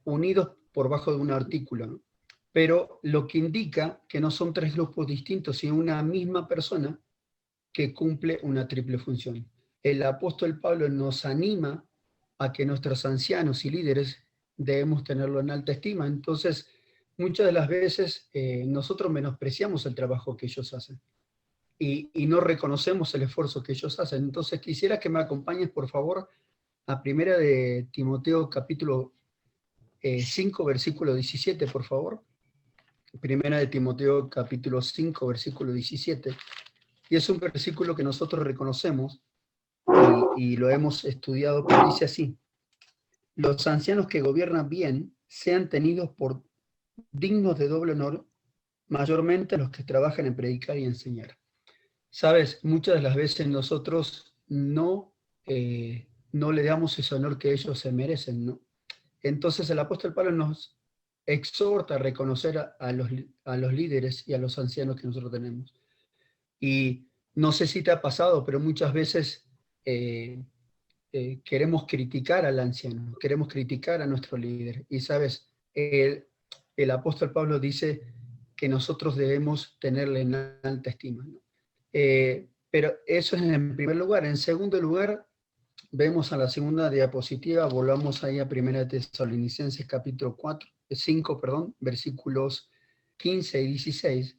unidos por bajo de un artículo, ¿no? Pero lo que indica que no son tres grupos distintos, sino una misma persona que cumple una triple función. El apóstol Pablo nos anima a que nuestros ancianos y líderes debemos tenerlo en alta estima. Entonces, muchas de las veces nosotros menospreciamos el trabajo que ellos hacen y no reconocemos el esfuerzo que ellos hacen. Entonces, quisiera que me acompañes, por favor, a primera de Timoteo capítulo 5, versículo 17, por favor. Primera de Timoteo capítulo 5, versículo 17. Y es un versículo que nosotros reconocemos y lo hemos estudiado, pero dice así: los ancianos que gobiernan bien sean tenidos por dignos de doble honor, mayormente los que trabajan en predicar y enseñar. Sabes, muchas de las veces nosotros no le damos ese honor que ellos se merecen, ¿no? Entonces el apóstol Pablo nos exhorta a reconocer a los líderes y a los ancianos que nosotros tenemos. Y no sé si te ha pasado, pero muchas veces queremos criticar al anciano, queremos criticar a nuestro líder. Y sabes, el apóstol Pablo dice que nosotros debemos tenerle en alta estima, ¿no? Pero eso es en primer lugar. En segundo lugar, vemos a la segunda diapositiva, volvamos ahí a Primera Tesalonicenses capítulo 5, versículos 15 y 16.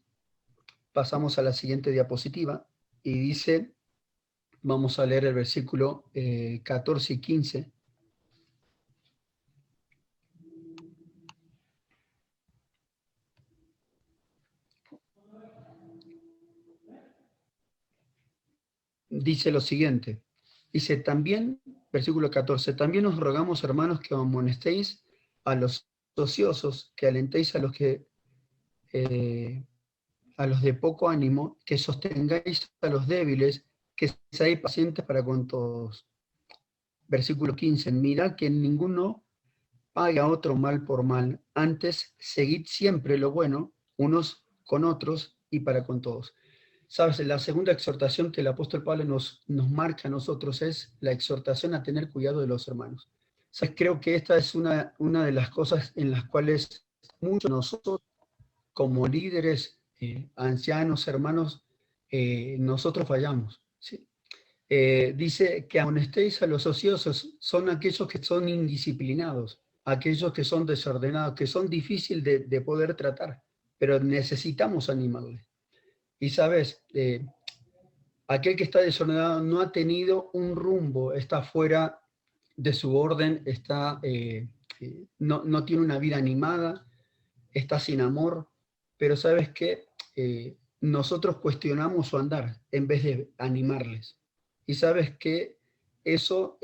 Pasamos a la siguiente diapositiva y dice, vamos a leer el versículo 14 y 15. Dice lo siguiente, dice también, versículo 14, también os rogamos, hermanos, que amonestéis a los ociosos, que alentéis a los de poco ánimo, que sostengáis a los débiles, que seáis pacientes para con todos. Versículo 15, mirad que ninguno pague a otro mal por mal, antes seguid siempre lo bueno unos con otros y para con todos. Sabes, la segunda exhortación que el apóstol Pablo nos marca a nosotros es la exhortación a tener cuidado de los hermanos. ¿Sabes? Creo que esta es una de las cosas en las cuales muchos nosotros, como líderes, ancianos, hermanos, nosotros fallamos, ¿sí? Dice que amonestéis a los ociosos, son aquellos que son indisciplinados, aquellos que son desordenados, que son difíciles de poder tratar, pero necesitamos animarles. Y sabes, aquel que está desordenado no ha tenido un rumbo, está fuera de su orden, no tiene una vida animada, está sin amor, pero sabes que nosotros cuestionamos su andar en vez de animarles. Y sabes que eso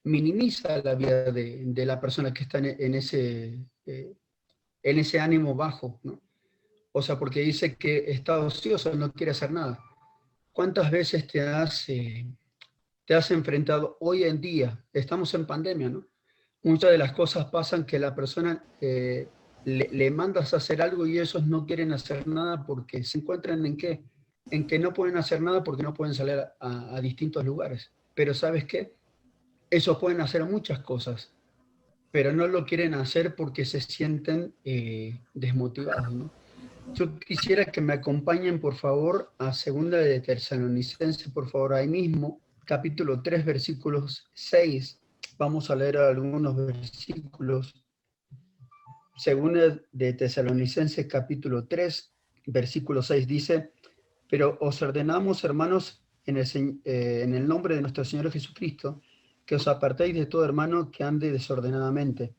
minimiza la vida de la persona que está en ese ánimo bajo, ¿no? O sea, porque dice que está ocioso, no quiere hacer nada. ¿Cuántas veces te has enfrentado hoy en día? Estamos en pandemia, ¿no? Muchas de las cosas pasan que la persona le mandas a hacer algo y ellos no quieren hacer nada porque se encuentran en qué, en que no pueden hacer nada porque no pueden salir a distintos lugares. Pero ¿sabes qué? Ellos pueden hacer muchas cosas, pero no lo quieren hacer porque se sienten desmotivados, ¿no? Yo quisiera que me acompañen, por favor, a Segunda de Tesalonicenses, por favor, ahí mismo, capítulo 3, versículos 6. Vamos a leer algunos versículos. Segunda de Tesalonicenses, capítulo 3, versículo 6, dice: pero os ordenamos, hermanos, en el nombre de nuestro Señor Jesucristo, que os apartéis de todo hermano que ande desordenadamente,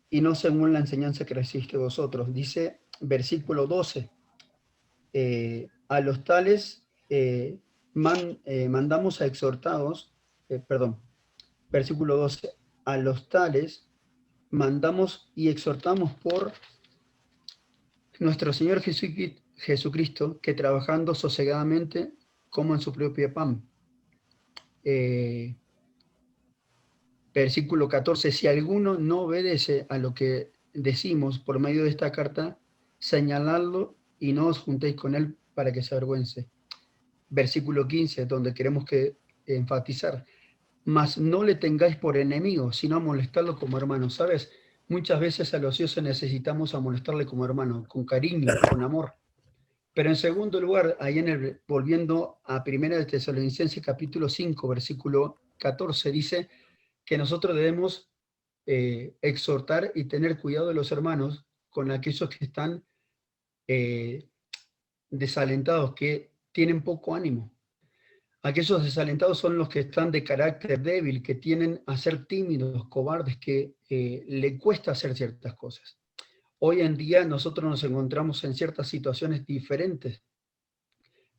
y no según la enseñanza que recibiste vosotros. Dice, versículo 12, a los tales mandamos a exhortados, versículo 12, a los tales mandamos y exhortamos por nuestro Señor Jesucristo, que trabajando sosegadamente coman su propio pan. Versículo 14, si alguno no obedece a lo que decimos por medio de esta carta, señaladlo y no os juntéis con él para que se avergüence. Versículo 15, donde queremos enfatizar, mas no le tengáis por enemigo, sino molestarlo como hermano. ¿Sabes? Muchas veces a los ociosos necesitamos amonestarle como hermano, con cariño, con amor. Pero en segundo lugar, ahí volviendo a Primera de Tesalonicenses capítulo 5, versículo 14, dice que nosotros debemos exhortar y tener cuidado de los hermanos con aquellos que están desalentados, que tienen poco ánimo. Aquellos desalentados son los que están de carácter débil, que tienden a ser tímidos, cobardes, que le cuesta hacer ciertas cosas. Hoy en día nosotros nos encontramos en ciertas situaciones diferentes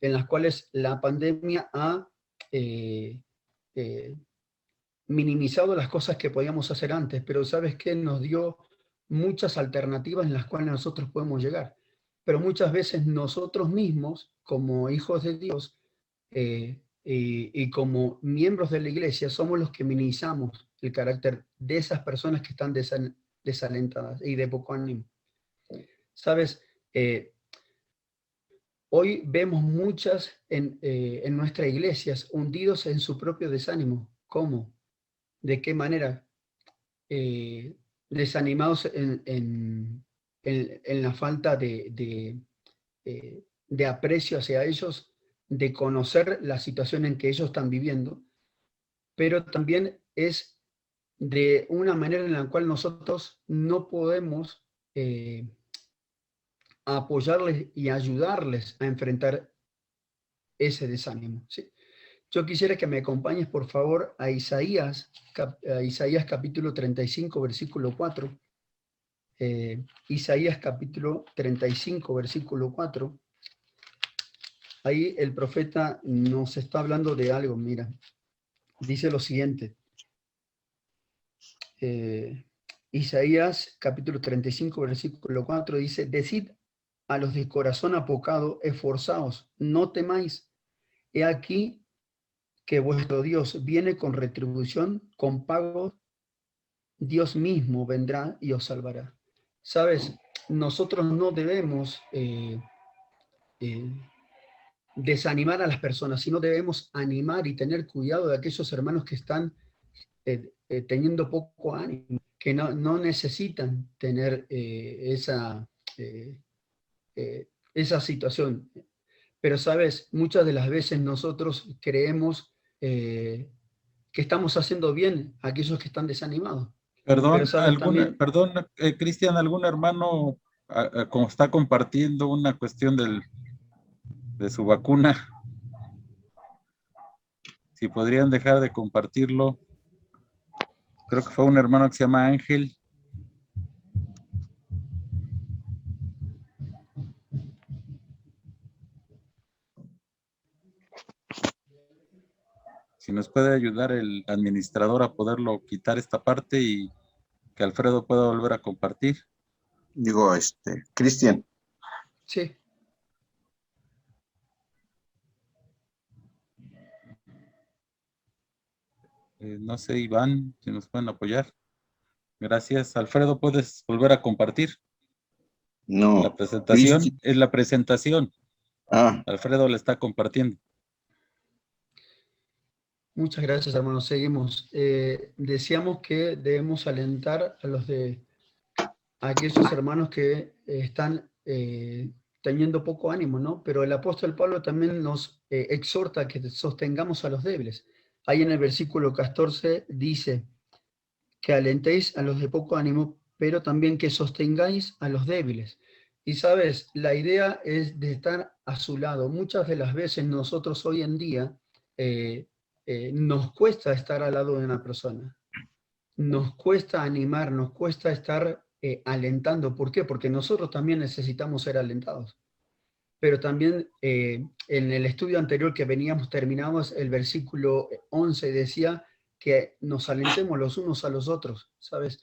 en las cuales la pandemia ha minimizado las cosas que podíamos hacer antes, pero ¿sabes qué? Nos dio muchas alternativas en las cuales nosotros podemos llegar. Pero muchas veces nosotros mismos, como hijos de Dios y como miembros de la iglesia, somos los que minimizamos el carácter de esas personas que están desalentadas y de poco ánimo. ¿Sabes? Hoy vemos muchas en nuestras iglesias hundidos en su propio desánimo. ¿Cómo? ¿De qué manera? Desanimados en la falta de aprecio hacia ellos, de conocer la situación en que ellos están viviendo, pero también es de una manera en la cual nosotros no podemos apoyarles y ayudarles a enfrentar ese desánimo, ¿sí? Yo quisiera que me acompañes, por favor, a Isaías capítulo 35, versículo 4. Isaías capítulo 35, versículo 4. Ahí el profeta nos está hablando de algo, mira. Dice lo siguiente. Isaías capítulo 35, versículo 4 dice: decid a los de corazón apocado, esforzaos, no temáis. He aquí que vuestro Dios viene con retribución, con pago, Dios mismo vendrá y os salvará. ¿Sabes? nosotros no debemos desanimar a las personas, sino debemos animar y tener cuidado de aquellos hermanos que están teniendo poco ánimo, que no necesitan tener esa situación. Pero, ¿sabes? Muchas de las veces nosotros creemos que estamos haciendo bien a aquellos que están desanimados. Pero, ¿sabes? También, Perdón, Cristian, algún hermano como está compartiendo una cuestión de su vacuna, si podrían dejar de compartirlo. Creo que fue un hermano que se llama Ángel. Si nos puede ayudar el administrador a poderlo quitar esta parte y que Alfredo pueda volver a compartir. Digo, Cristian. sí. No sé, Iván, si nos pueden apoyar. Gracias. Alfredo, ¿puedes volver a compartir? No. La presentación, es la presentación. Alfredo le está compartiendo. Muchas gracias, hermanos. Seguimos. Decíamos que debemos alentar a aquellos hermanos que están teniendo poco ánimo, ¿no? Pero el apóstol Pablo también nos exhorta a que sostengamos a los débiles. Ahí en el versículo 14 dice que alentéis a los de poco ánimo, pero también que sostengáis a los débiles. Y sabes, la idea es de estar a su lado. Muchas de las veces nosotros hoy en día nos cuesta estar al lado de una persona. Nos cuesta animar, nos cuesta estar alentando. ¿Por qué? Porque nosotros también necesitamos ser alentados. Pero también en el estudio anterior que terminamos el versículo 11, decía que nos alentemos los unos a los otros, ¿sabes?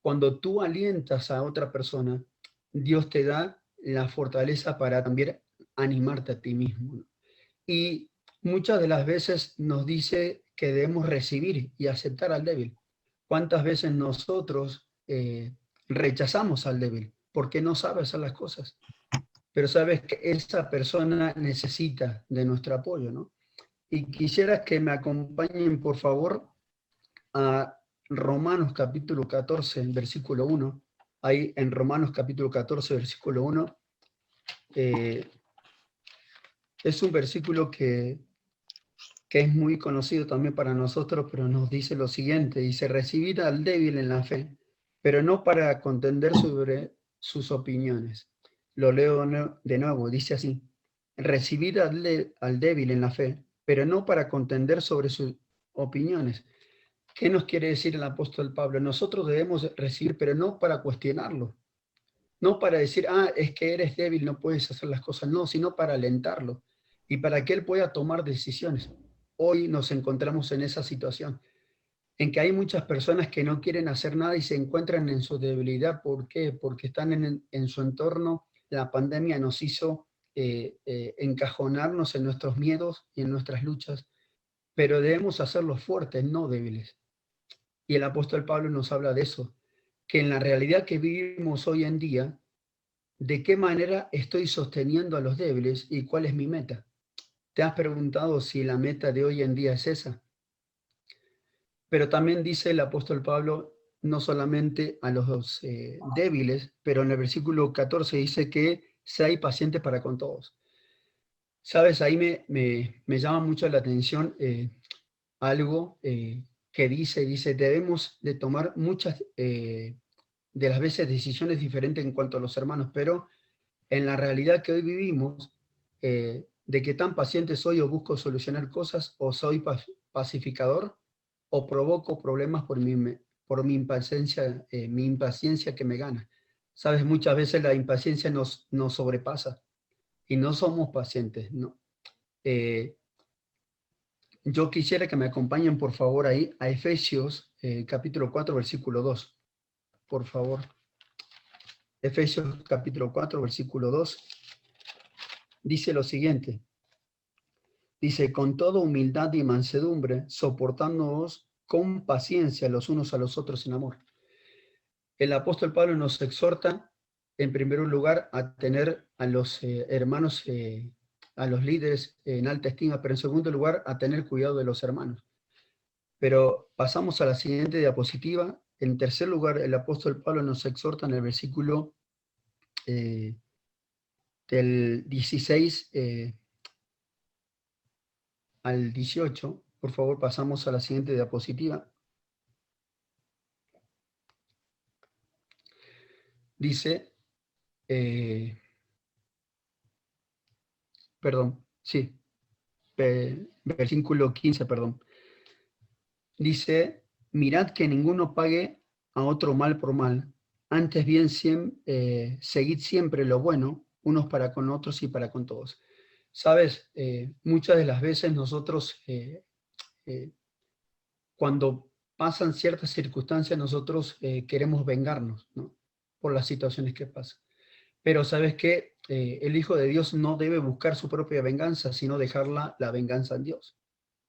Cuando tú alientas a otra persona, Dios te da la fortaleza para también animarte a ti mismo. Y muchas de las veces nos dice que debemos recibir y aceptar al débil. ¿Cuántas veces nosotros rechazamos al débil porque no sabe hacer las cosas? Pero sabes que esa persona necesita de nuestro apoyo, ¿no? Y quisiera que me acompañen, por favor, a Romanos capítulo 14, versículo 1. Ahí en Romanos capítulo 14, versículo 1, es un versículo que es muy conocido también para nosotros, pero nos dice lo siguiente, dice, recibid al débil en la fe, pero no para contender sobre sus opiniones. Lo leo de nuevo, dice así, recibid al débil en la fe, pero no para contender sobre sus opiniones. ¿Qué nos quiere decir el apóstol Pablo? Nosotros debemos recibir, pero no para cuestionarlo, no para decir, es que eres débil, no puedes hacer las cosas, no, sino para alentarlo y para que él pueda tomar decisiones. Hoy nos encontramos en esa situación, en que hay muchas personas que no quieren hacer nada y se encuentran en su debilidad. ¿Por qué? Porque están en su entorno. La pandemia nos hizo encajonarnos en nuestros miedos y en nuestras luchas, pero debemos hacerlos fuertes, no débiles. Y el apóstol Pablo nos habla de eso, que en la realidad que vivimos hoy en día, ¿de qué manera estoy sosteniendo a los débiles y cuál es mi meta? ¿Te has preguntado si la meta de hoy en día es esa? Pero también dice el apóstol Pablo, no solamente a los débiles, pero en el versículo 14 dice que seáis pacientes para con todos. Sabes, ahí me llama mucho la atención algo que dice, debemos de tomar muchas de las veces decisiones diferentes en cuanto a los hermanos, pero en la realidad que hoy vivimos, de que tan paciente soy o busco solucionar cosas, o soy pacificador, o provoco problemas por mi impaciencia que me gana. Sabes, muchas veces la impaciencia nos sobrepasa y no somos pacientes, ¿no? Yo quisiera que me acompañen, por favor, ahí a Efesios capítulo 4, versículo 2. Por favor. Efesios capítulo 4, versículo 2. Dice lo siguiente. Dice, con toda humildad y mansedumbre, soportándoos con paciencia los unos a los otros en amor. El apóstol Pablo nos exhorta en primer lugar, a tener a los hermanos, a los líderes en alta estima, pero en segundo lugar, a tener cuidado de los hermanos. Pero pasamos a la siguiente diapositiva. En tercer lugar, el apóstol Pablo nos exhorta en el versículo del 16 al 18. Por favor, pasamos a la siguiente diapositiva. Dice, perdón, sí, versículo 15, perdón. Dice, mirad que ninguno pague a otro mal por mal, antes bien seguid siempre lo bueno, unos para con otros y para con todos. Sabes, muchas de las veces nosotros, cuando pasan ciertas circunstancias, nosotros queremos vengarnos, ¿no? Por las situaciones que pasan. Pero sabes que el Hijo de Dios no debe buscar su propia venganza, sino dejarla la venganza en Dios.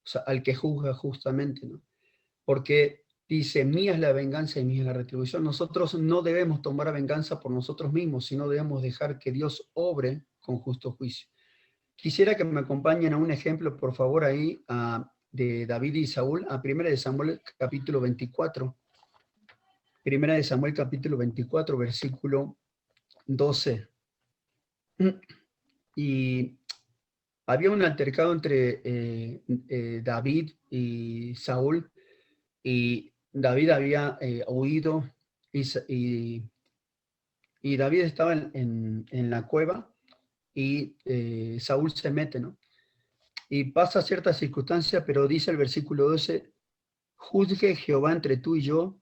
O sea, al que juzga justamente, ¿no? Porque dice, mía es la venganza y mía es la retribución. Nosotros no debemos tomar venganza por nosotros mismos, sino debemos dejar que Dios obre con justo juicio. Quisiera que me acompañen a un ejemplo, por favor, ahí de David y Saúl, a 1 de Samuel capítulo 24. 1 de Samuel capítulo 24, versículo 12. Y había un altercado entre David y Saúl, y David había huido, y David estaba en la cueva, y Saúl se mete, ¿no? Y pasa ciertas circunstancias, pero dice el versículo 12, juzgue Jehová entre tú y yo,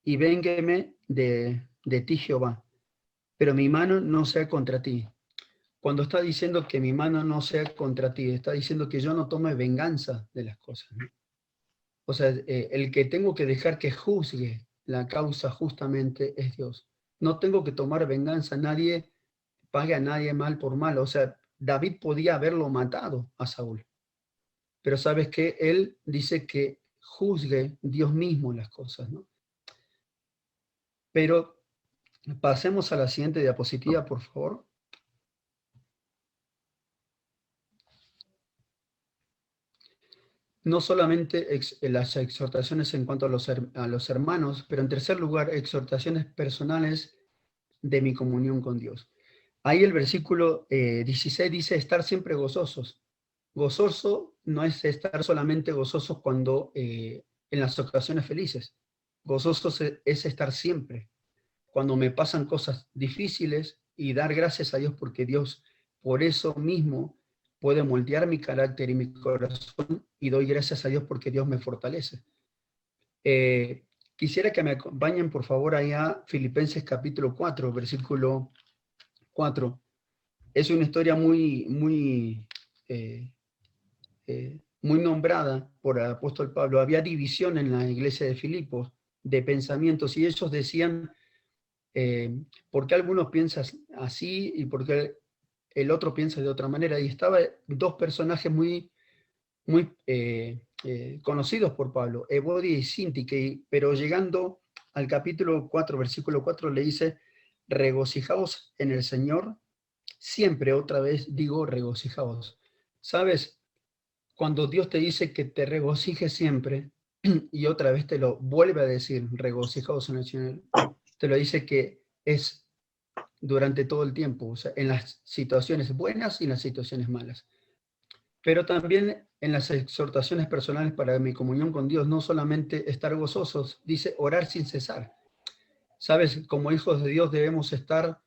y véngueme de ti Jehová, pero mi mano no sea contra ti. Cuando está diciendo que mi mano no sea contra ti, está diciendo que yo no tome venganza de las cosas, ¿no? O sea, el que tengo que dejar que juzgue la causa justamente es Dios. No tengo que tomar venganza, nadie pague a nadie mal por mal. O sea, David podía haberlo matado a Saúl, pero sabes que él dice que juzgue Dios mismo las cosas, ¿no? Pero pasemos a la siguiente diapositiva, por favor. No solamente las exhortaciones en cuanto a los hermanos, pero en tercer lugar, exhortaciones personales de mi comunión con Dios. Ahí el versículo 16 dice estar siempre gozosos. Gozoso no es estar solamente gozosos cuando en las ocasiones felices. Gozosos es estar siempre. Cuando me pasan cosas difíciles y dar gracias a Dios porque Dios por eso mismo puede moldear mi carácter y mi corazón, y doy gracias a Dios porque Dios me fortalece. Quisiera que me acompañen por favor allá a Filipenses capítulo 4, versículo 4. Es una historia muy nombrada por el apóstol Pablo. Había división en la iglesia de Filipos de pensamientos, y ellos decían, ¿por qué algunos piensan así y por qué el otro piensa de otra manera? Y estaban dos personajes muy conocidos por Pablo, Evodia y Síntique, pero llegando al capítulo 4, versículo 4, le dice, regocijaos en el Señor, siempre, otra vez digo, regocijaos. ¿Sabes? Cuando Dios te dice que te regocijes siempre, y otra vez te lo vuelve a decir, regocijaos en el Señor, te lo dice que es durante todo el tiempo, o sea, en las situaciones buenas y en las situaciones malas. Pero también en las exhortaciones personales para mi comunión con Dios, no solamente estar gozosos, dice orar sin cesar. Sabes, como hijos de Dios debemos estar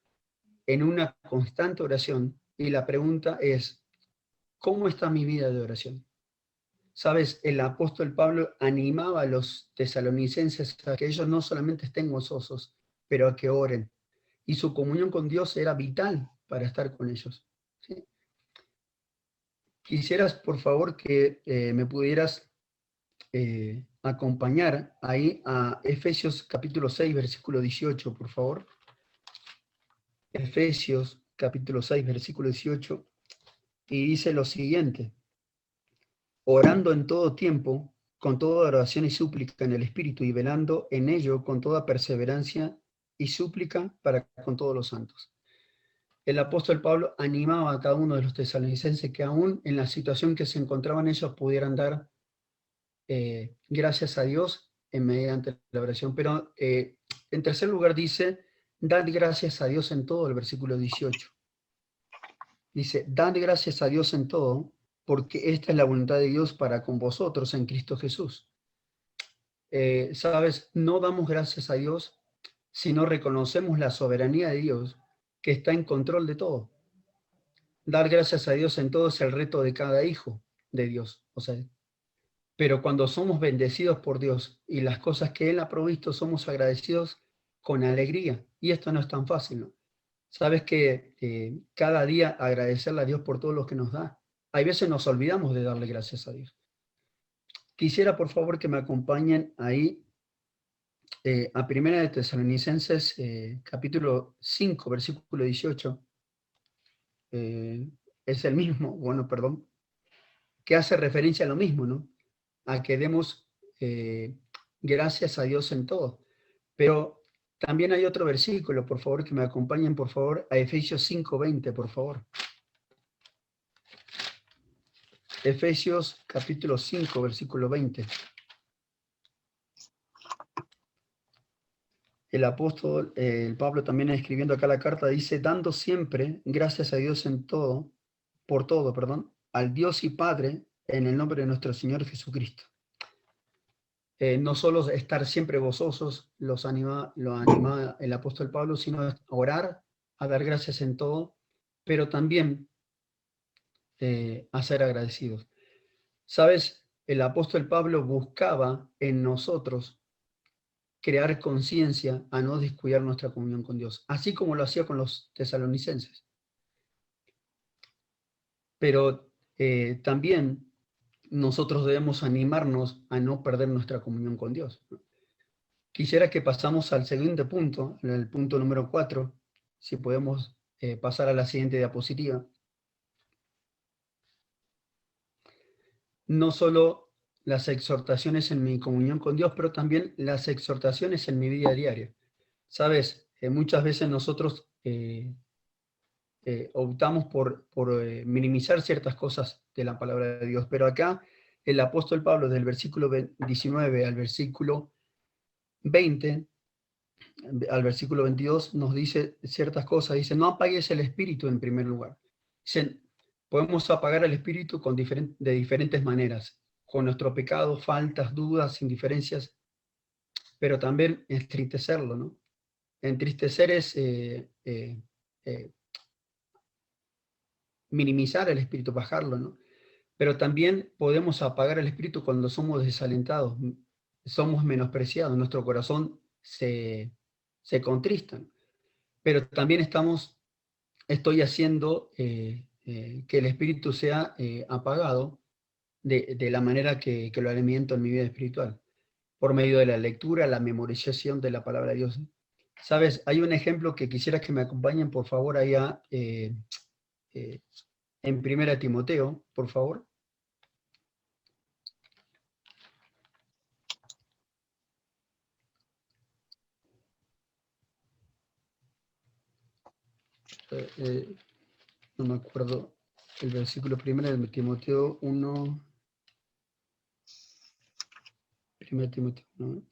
en una constante oración, y la pregunta es, ¿cómo está mi vida de oración? Sabes, el apóstol Pablo animaba a los tesalonicenses a que ellos no solamente estén gozosos, pero a que oren. Y su comunión con Dios era vital para estar con ellos, ¿sí? Quisieras, por favor, que me pudieras acompañar ahí a Efesios capítulo 6, versículo 18, por favor. Efesios capítulo 6, versículo 18, y dice lo siguiente: orando en todo tiempo, con toda oración y súplica en el Espíritu, y velando en ello con toda perseverancia y súplica para con todos los santos. El apóstol Pablo animaba a cada uno de los tesalonicenses que aún en la situación que se encontraban ellos pudieran dar gracias a Dios mediante la oración. Pero en tercer lugar dice, dad gracias a Dios en todo, el versículo 18. Dice, dad gracias a Dios en todo, porque esta es la voluntad de Dios para con vosotros en Cristo Jesús. ¿Sabes? No damos gracias a Dios si no reconocemos la soberanía de Dios, que está en control de todo. Dar gracias a Dios en todo es el reto de cada hijo de Dios. O sea, pero cuando somos bendecidos por Dios y las cosas que Él ha provisto, somos agradecidos con alegría. Y esto no es tan fácil, ¿no? Sabes que cada día agradecerle a Dios por todo lo que nos da. Hay veces nos olvidamos de darle gracias a Dios. Quisiera, por favor, que me acompañen ahí a Primera de Tesalonicenses, capítulo 5, versículo 18. Es el mismo, bueno, perdón, que hace referencia a lo mismo, ¿no? A que demos gracias a Dios en todo. Pero también hay otro versículo, por favor, que me acompañen, por favor, a Efesios 5:20, por favor. Efesios capítulo 5, versículo 20. El apóstol, el Pablo también escribiendo acá la carta, dice, dando siempre gracias a Dios en todo, por todo, perdón, al Dios y Padre, en el nombre de nuestro Señor Jesucristo. No solo estar siempre gozosos, lo anima el apóstol Pablo, sino a orar, a dar gracias en todo, pero también a ser agradecidos. ¿Sabes? El apóstol Pablo buscaba en nosotros crear conciencia a no descuidar nuestra comunión con Dios, así como lo hacía con los tesalonicenses. Pero también nosotros debemos animarnos a no perder nuestra comunión con Dios. Quisiera que pasamos al siguiente punto, el punto número 4, si podemos pasar a la siguiente diapositiva. No solo las exhortaciones en mi comunión con Dios, pero también las exhortaciones en mi vida diaria. Sabes, muchas veces nosotros optamos por minimizar ciertas cosas de la palabra de Dios, pero acá el apóstol Pablo, del versículo 19 al versículo 20, al versículo 22, nos dice ciertas cosas. Dice, no apagues el espíritu en primer lugar. Dicen, podemos apagar el espíritu de diferentes maneras, con nuestro pecado, faltas, dudas, indiferencias, pero también entristecerlo, ¿no? Entristecer es minimizar el espíritu, bajarlo, ¿no? Pero también podemos apagar el espíritu cuando somos desalentados, somos menospreciados, nuestro corazón se contrista. Pero también estoy haciendo que el espíritu sea apagado de la manera que lo alimento en mi vida espiritual, por medio de la lectura, la memorización de la palabra de Dios. Sabes, hay un ejemplo que quisiera que me acompañen, por favor, allá en 1 Timoteo, por favor. No me acuerdo el versículo primero de Timoteo 1. 1 Timoteo 1.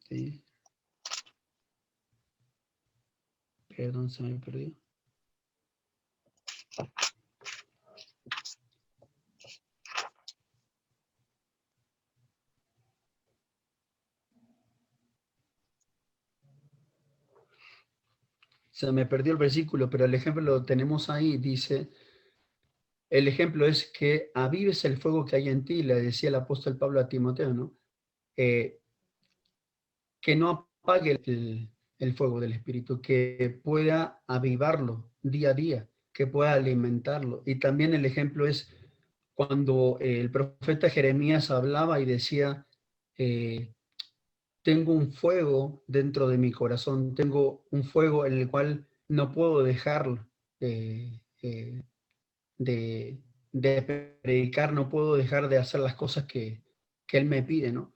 Sí. Perdón, se me perdió. Se me perdió el versículo, pero el ejemplo lo tenemos ahí. Dice, el ejemplo es que avives el fuego que hay en ti, le decía el apóstol Pablo a Timoteo, ¿no? Que no apague el fuego del Espíritu, que pueda avivarlo día a día, que pueda alimentarlo. Y también el ejemplo es cuando el profeta Jeremías hablaba y decía, tengo un fuego dentro de mi corazón, tengo un fuego en el cual no puedo dejar de predicar, no puedo dejar de hacer las cosas que Él me pide, ¿no?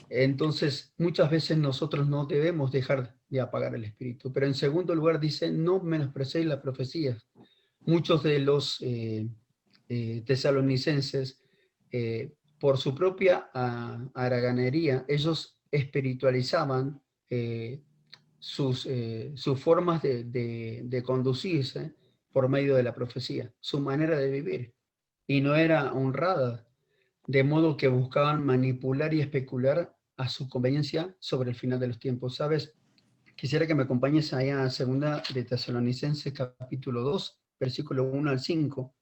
Entonces, muchas veces nosotros no debemos dejar de apagar el espíritu. Pero en segundo lugar dice, no menosprecéis la profecía. Muchos de los tesalonicenses, por su propia haraganería, ellos espiritualizaban sus formas de conducirse por medio de la profecía, su manera de vivir, y no era honrada, de modo que buscaban manipular y especular a su conveniencia sobre el final de los tiempos. ¿Sabes? Quisiera que me acompañes allá a segunda de Tesalonicenses capítulo 2, versículo 1 al 5.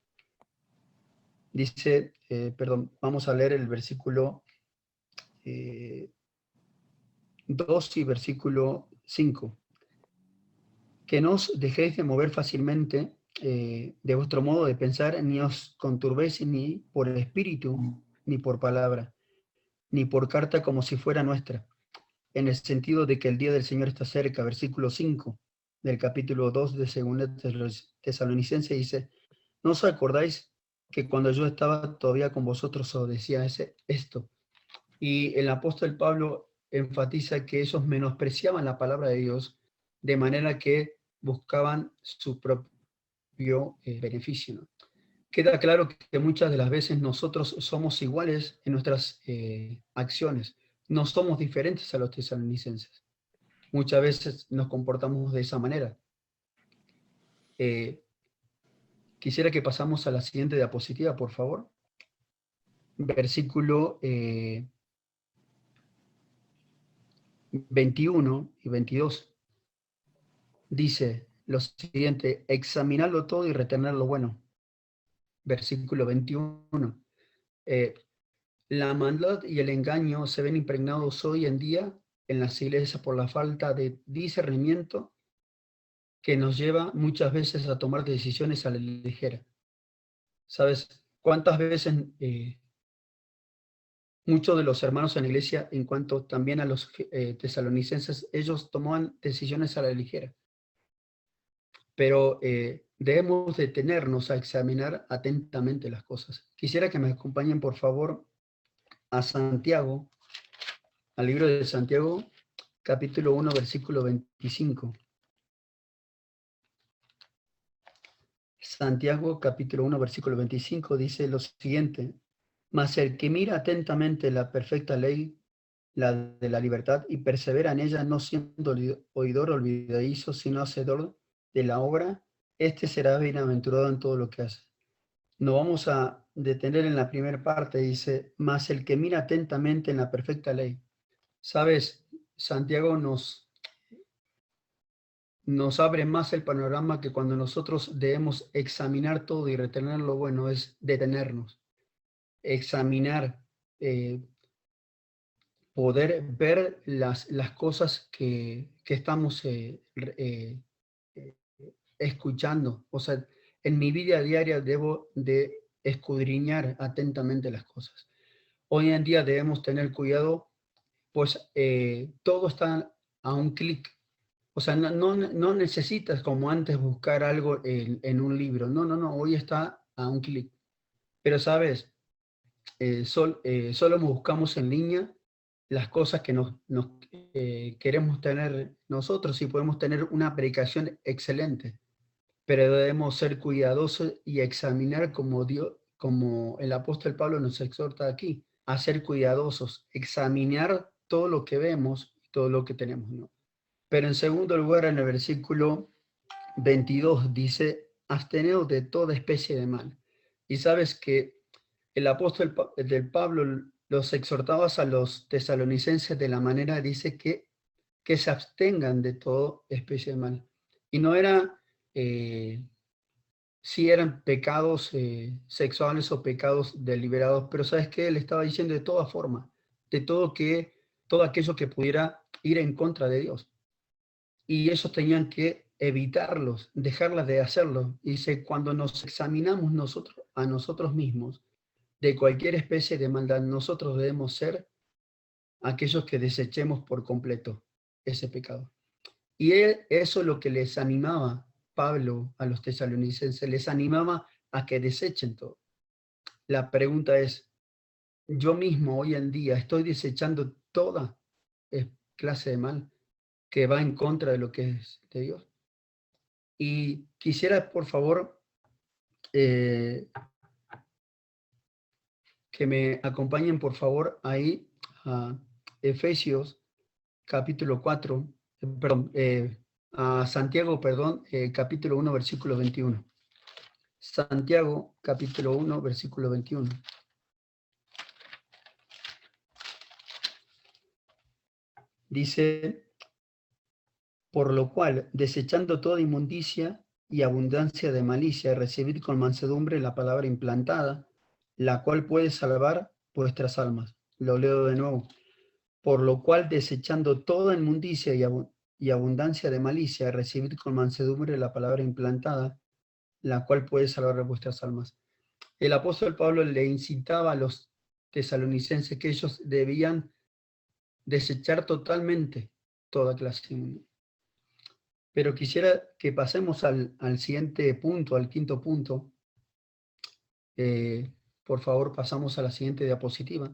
Dice, vamos a leer el versículo 2 y versículo 5. Que no os dejéis de mover fácilmente de vuestro modo de pensar, ni os conturbéis ni por el espíritu, ni por palabra, ni por carta como si fuera nuestra, en el sentido de que el día del Señor está cerca. Versículo 5 del capítulo 2 de segunda Tesalonicense dice, ¿no os acordáis que cuando yo estaba todavía con vosotros os decía esto? Y el apóstol Pablo enfatiza que ellos menospreciaban la palabra de Dios de manera que buscaban su propio beneficio, ¿no? Queda claro que muchas de las veces nosotros somos iguales en nuestras acciones, no somos diferentes a los tesalonicenses. Muchas veces nos comportamos de esa manera. Quisiera que pasamos a la siguiente diapositiva, por favor. Versículo 21 y 22. Dice lo siguiente, examinarlo todo y retener lo bueno. Versículo 21. La maldad y el engaño se ven impregnados hoy en día en las iglesias por la falta de discernimiento que nos lleva muchas veces a tomar decisiones a la ligera. ¿Sabes cuántas veces muchos de los hermanos en la iglesia, en cuanto también a los tesalonicenses, ellos tomaban decisiones a la ligera? Pero debemos detenernos a examinar atentamente las cosas. Quisiera que me acompañen, por favor, a Santiago, al libro de Santiago, capítulo 1, versículo 25. Santiago, capítulo 1, versículo 25, dice lo siguiente, mas el que mira atentamente la perfecta ley, la de la libertad, y persevera en ella, no siendo oidor olvidadizo, sino hacedor de la obra, este será bienaventurado en todo lo que hace. Nos vamos a detener en la primera parte, dice, mas el que mira atentamente en la perfecta ley. ¿Sabes? Santiago nos abre más el panorama que cuando nosotros debemos examinar todo y retener lo bueno, es detenernos, examinar, poder ver las cosas que estamos escuchando. O sea, en mi vida diaria debo de escudriñar atentamente las cosas. Hoy en día debemos tener cuidado, pues todo está a un clic. O sea, no necesitas como antes buscar algo en un libro. No, hoy está a un clic. Pero sabes, solo buscamos en línea las cosas que nos queremos tener nosotros y podemos tener una predicación excelente. Pero debemos ser cuidadosos y examinar como el apóstol Pablo nos exhorta aquí, a ser cuidadosos, examinar todo lo que vemos, todo lo que tenemos, ¿no? Pero en segundo lugar, en el versículo 22 dice, absteneos de toda especie de mal. Y sabes que el apóstol del Pablo los exhortaba a los tesalonicenses de la manera, dice que se abstengan de toda especie de mal. Y no era, si eran pecados sexuales o pecados deliberados, pero sabes que él estaba diciendo de toda forma, de todo aquello que pudiera ir en contra de Dios. Y ellos tenían que evitarlos, dejarlas de hacerlo. Y dice, cuando nos examinamos a nosotros mismos de cualquier especie de maldad, nosotros debemos ser aquellos que desechemos por completo ese pecado. Y eso es lo que les animaba Pablo a los tesalonicenses, les animaba a que desechen todo. La pregunta es, yo mismo hoy en día estoy desechando toda clase de mal que va en contra de lo que es de Dios. Y quisiera, por favor, que me acompañen, por favor, ahí a Efesios capítulo 4, a Santiago, capítulo 1, versículo 21. Santiago, capítulo 1, versículo 21. Dice, por lo cual, desechando toda inmundicia y abundancia de malicia, recibid con mansedumbre la palabra implantada, la cual puede salvar vuestras almas. Lo leo de nuevo. Por lo cual, desechando toda inmundicia y abundancia de malicia, recibid con mansedumbre la palabra implantada, la cual puede salvar vuestras almas. El apóstol Pablo le incitaba a los tesalonicenses que ellos debían desechar totalmente toda clase de inmundicia. Pero quisiera que pasemos al siguiente punto, al quinto punto. Por favor, pasamos a la siguiente diapositiva.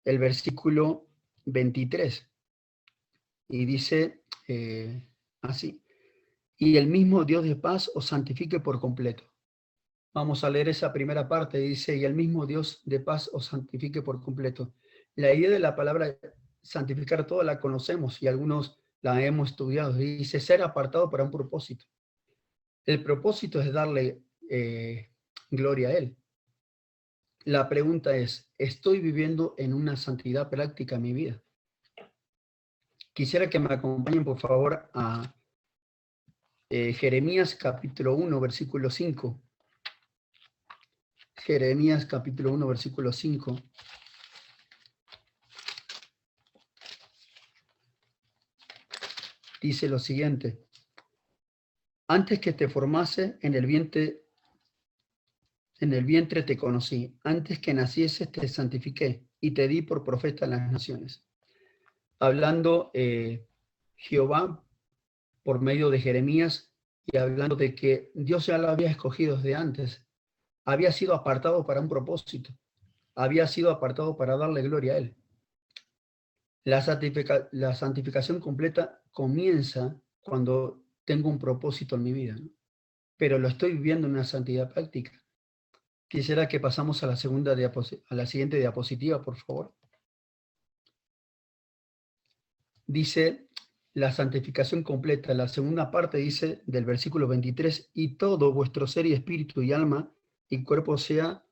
El versículo 23. Y dice así. Y el mismo Dios de paz os santifique por completo. Vamos a leer esa primera parte. Dice, y el mismo Dios de paz os santifique por completo. La idea de la palabra santificar toda la conocemos y algunos la hemos estudiado. Dice, ser apartado para un propósito. El propósito es darle gloria a Él. La pregunta es, ¿estoy viviendo en una santidad práctica en mi vida? Quisiera que me acompañen, por favor, a Jeremías capítulo 1, versículo 5. Jeremías capítulo 1, versículo 5. Dice lo siguiente. Antes que te formase en el vientre te conocí. Antes que nacieses te santifiqué y te di por profeta a las naciones. Hablando Jehová por medio de Jeremías y hablando de que Dios ya lo había escogido desde antes. Había sido apartado para un propósito. Había sido apartado para darle gloria a Él. La santificación completa comienza cuando tengo un propósito en mi vida, ¿no? Pero lo estoy viviendo en una santidad práctica. Quisiera que pasamos a la siguiente diapositiva, por favor. Dice la santificación completa. La segunda parte dice del versículo 23, y todo vuestro ser y espíritu y alma y cuerpo sea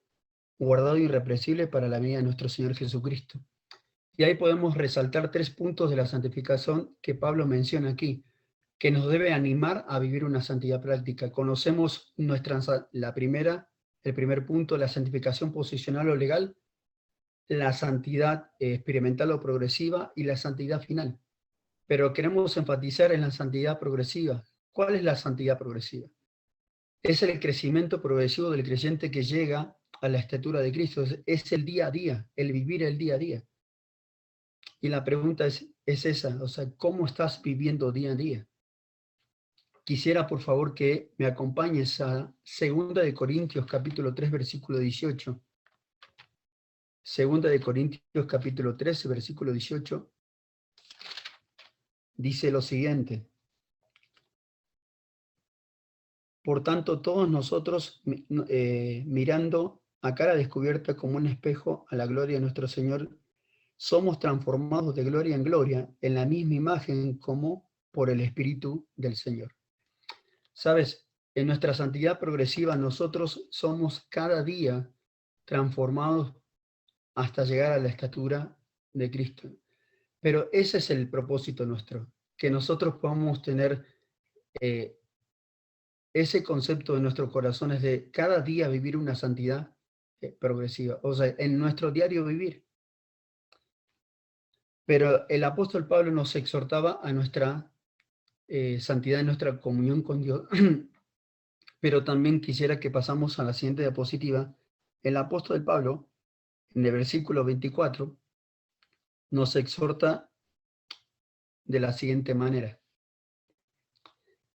guardado irreprensible para la venida de nuestro Señor Jesucristo. Y ahí podemos resaltar 3 puntos de la santificación que Pablo menciona aquí, que nos debe animar a vivir una santidad práctica. Conocemos el primer punto, la santificación posicional o legal, la santidad experimental o progresiva y la santidad final. Pero queremos enfatizar en la santidad progresiva. ¿Cuál es la santidad progresiva? Es el crecimiento progresivo del creyente que llega a la estatura de Cristo. Es el día a día, el vivir el día a día. Y la pregunta es esa, o sea, ¿cómo estás viviendo día a día? Quisiera, por favor, que me acompañes a 2 de Corintios, capítulo 3, versículo 18. 2 de Corintios, capítulo 3, versículo 18. Dice lo siguiente. Por tanto, todos nosotros, mirando a cara descubierta como un espejo a la gloria de nuestro Señor, somos transformados de gloria en gloria en la misma imagen como por el Espíritu del Señor. ¿Sabes? En nuestra santidad progresiva nosotros somos cada día transformados hasta llegar a la estatura de Cristo. Pero ese es el propósito nuestro, que nosotros podamos tener ese concepto en nuestros corazones de cada día vivir una santidad progresiva, o sea, en nuestro diario vivir. Pero el apóstol Pablo nos exhortaba a nuestra santidad en nuestra comunión con Dios. Pero también quisiera que pasamos a la siguiente diapositiva. El apóstol Pablo, en el versículo 24, nos exhorta de la siguiente manera.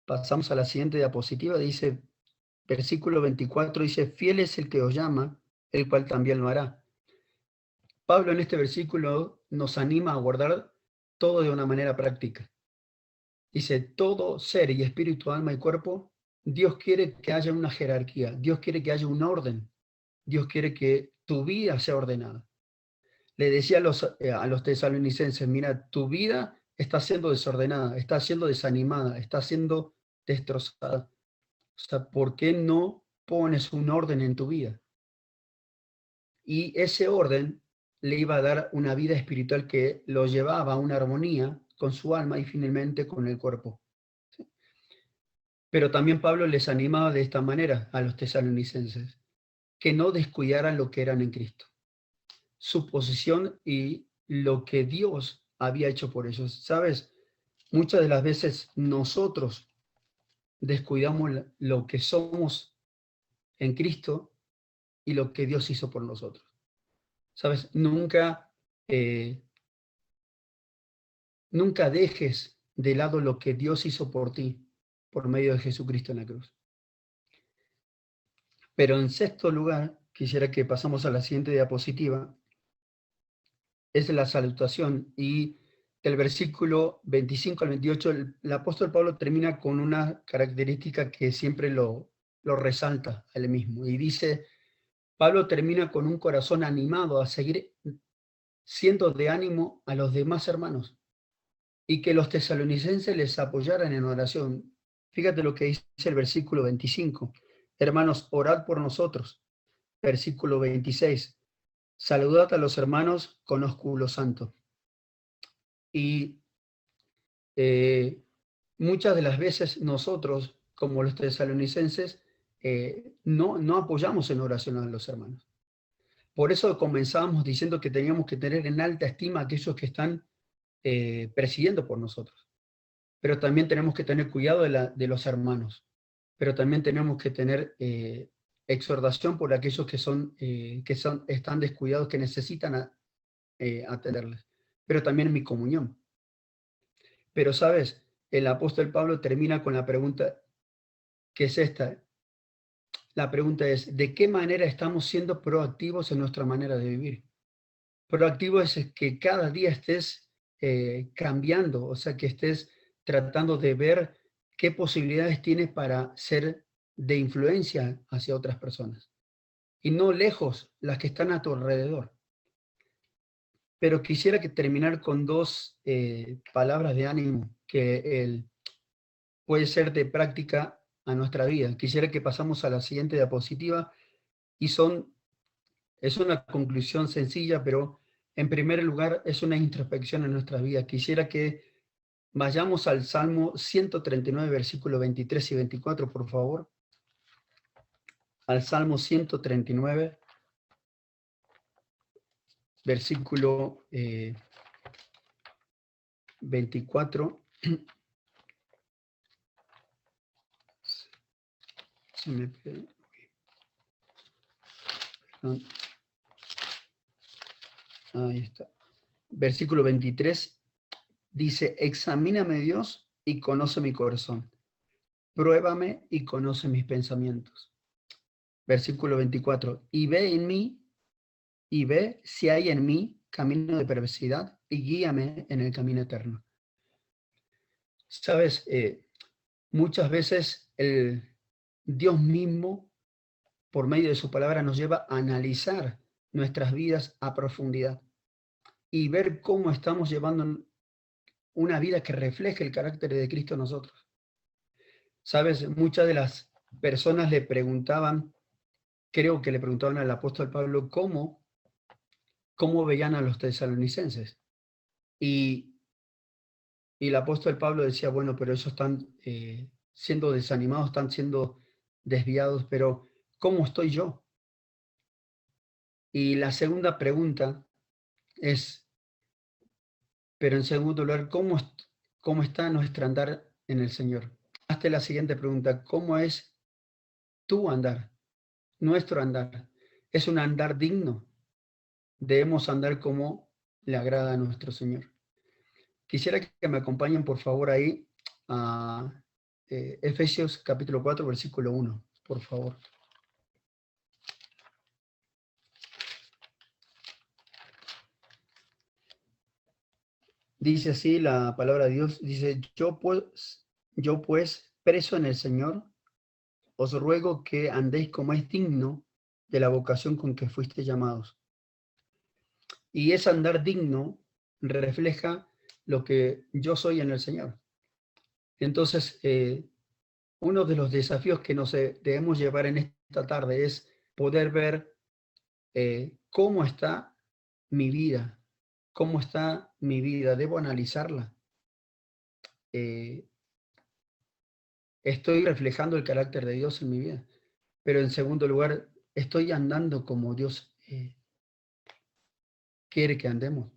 Pasamos a la siguiente diapositiva. Dice, versículo 24, dice, fiel es el que os llama, el cual también lo hará. Pablo en este versículo nos anima a guardar todo de una manera práctica. Dice, todo ser y espíritu, alma y cuerpo, Dios quiere que haya una jerarquía, Dios quiere que haya un orden, Dios quiere que tu vida sea ordenada. Le decía a los tesalonicenses, mira, tu vida está siendo desordenada, está siendo desanimada, está siendo destrozada. O sea, ¿por qué no pones un orden en tu vida? Y ese orden le iba a dar una vida espiritual que lo llevaba a una armonía con su alma y finalmente con el cuerpo. ¿Sí? Pero también Pablo les animaba de esta manera a los tesalonicenses, que no descuidaran lo que eran en Cristo, su posición y lo que Dios había hecho por ellos. ¿Sabes? Muchas de las veces nosotros descuidamos lo que somos en Cristo y lo que Dios hizo por nosotros. ¿Sabes? Nunca dejes de lado lo que Dios hizo por ti por medio de Jesucristo en la cruz. Pero en sexto lugar, quisiera que pasamos a la siguiente diapositiva, es la salutación, y del versículo 25 al 28, el apóstol Pablo termina con una característica que siempre lo resalta a él mismo, y dice, Pablo termina con un corazón animado a seguir siendo de ánimo a los demás hermanos, y que los tesalonicenses les apoyaran en oración. Fíjate lo que dice el versículo 25. Hermanos, orad por nosotros. Versículo 26. Saludad a los hermanos con ósculo santo. Y muchas de las veces nosotros, como los tesalonicenses, no apoyamos en oración a los hermanos. Por eso comenzábamos diciendo que teníamos que tener en alta estima a aquellos que están presidiendo por nosotros. Pero también tenemos que tener cuidado de los hermanos. Pero también tenemos que tener exhortación por aquellos que están descuidados, que necesitan atenderles. Pero también mi comunión. Pero, ¿sabes? El apóstol Pablo termina con la pregunta, que es esta. La pregunta es, ¿de qué manera estamos siendo proactivos en nuestra manera de vivir? Proactivo es que cada día estés cambiando, o sea, que estés tratando de ver qué posibilidades tienes para ser de influencia hacia otras personas. Y no lejos las que están a tu alrededor. Pero quisiera terminar con dos palabras de ánimo que puede ser de práctica a nuestra vida. Quisiera que pasamos a la siguiente diapositiva y es una conclusión sencilla, pero en primer lugar es una introspección en nuestra vida. Quisiera que vayamos al Salmo 139, versículos 23 y 24, por favor. Al Salmo 139, versículo 24. Se me perdón. Ahí está. Versículo 23 dice, examíname Dios y conoce mi corazón. Pruébame y conoce mis pensamientos. Versículo 24, y ve si hay en mí camino de perversidad y guíame en el camino eterno. Sabes, muchas veces el Dios mismo, por medio de su palabra, nos lleva a analizar nuestras vidas a profundidad y ver cómo estamos llevando una vida que refleje el carácter de Cristo en nosotros. Sabes, muchas de las personas le preguntaban, creo que le preguntaban al apóstol Pablo, cómo veían a los tesalonicenses. Y el apóstol Pablo decía, bueno, pero ellos están siendo desanimados, están siendo desviados, pero ¿cómo estoy yo? Y la segunda pregunta es, pero en segundo lugar, ¿cómo está nuestro andar en el Señor? Hazte la siguiente pregunta, ¿cómo es tu andar, nuestro andar? ¿Es un andar digno? Debemos andar como le agrada a nuestro Señor. Quisiera que me acompañen, por favor, ahí a Efesios capítulo 4, versículo 1, por favor. Dice así la palabra de Dios, dice, yo pues, preso en el Señor, os ruego que andéis como es digno de la vocación con que fuiste llamados. Y ese andar digno refleja lo que yo soy en el Señor. Entonces, uno de los desafíos que nos debemos llevar en esta tarde es poder ver cómo está mi vida, cómo está mi vida, debo analizarla. Estoy reflejando el carácter de Dios en mi vida, pero en segundo lugar, estoy andando como Dios quiere que andemos.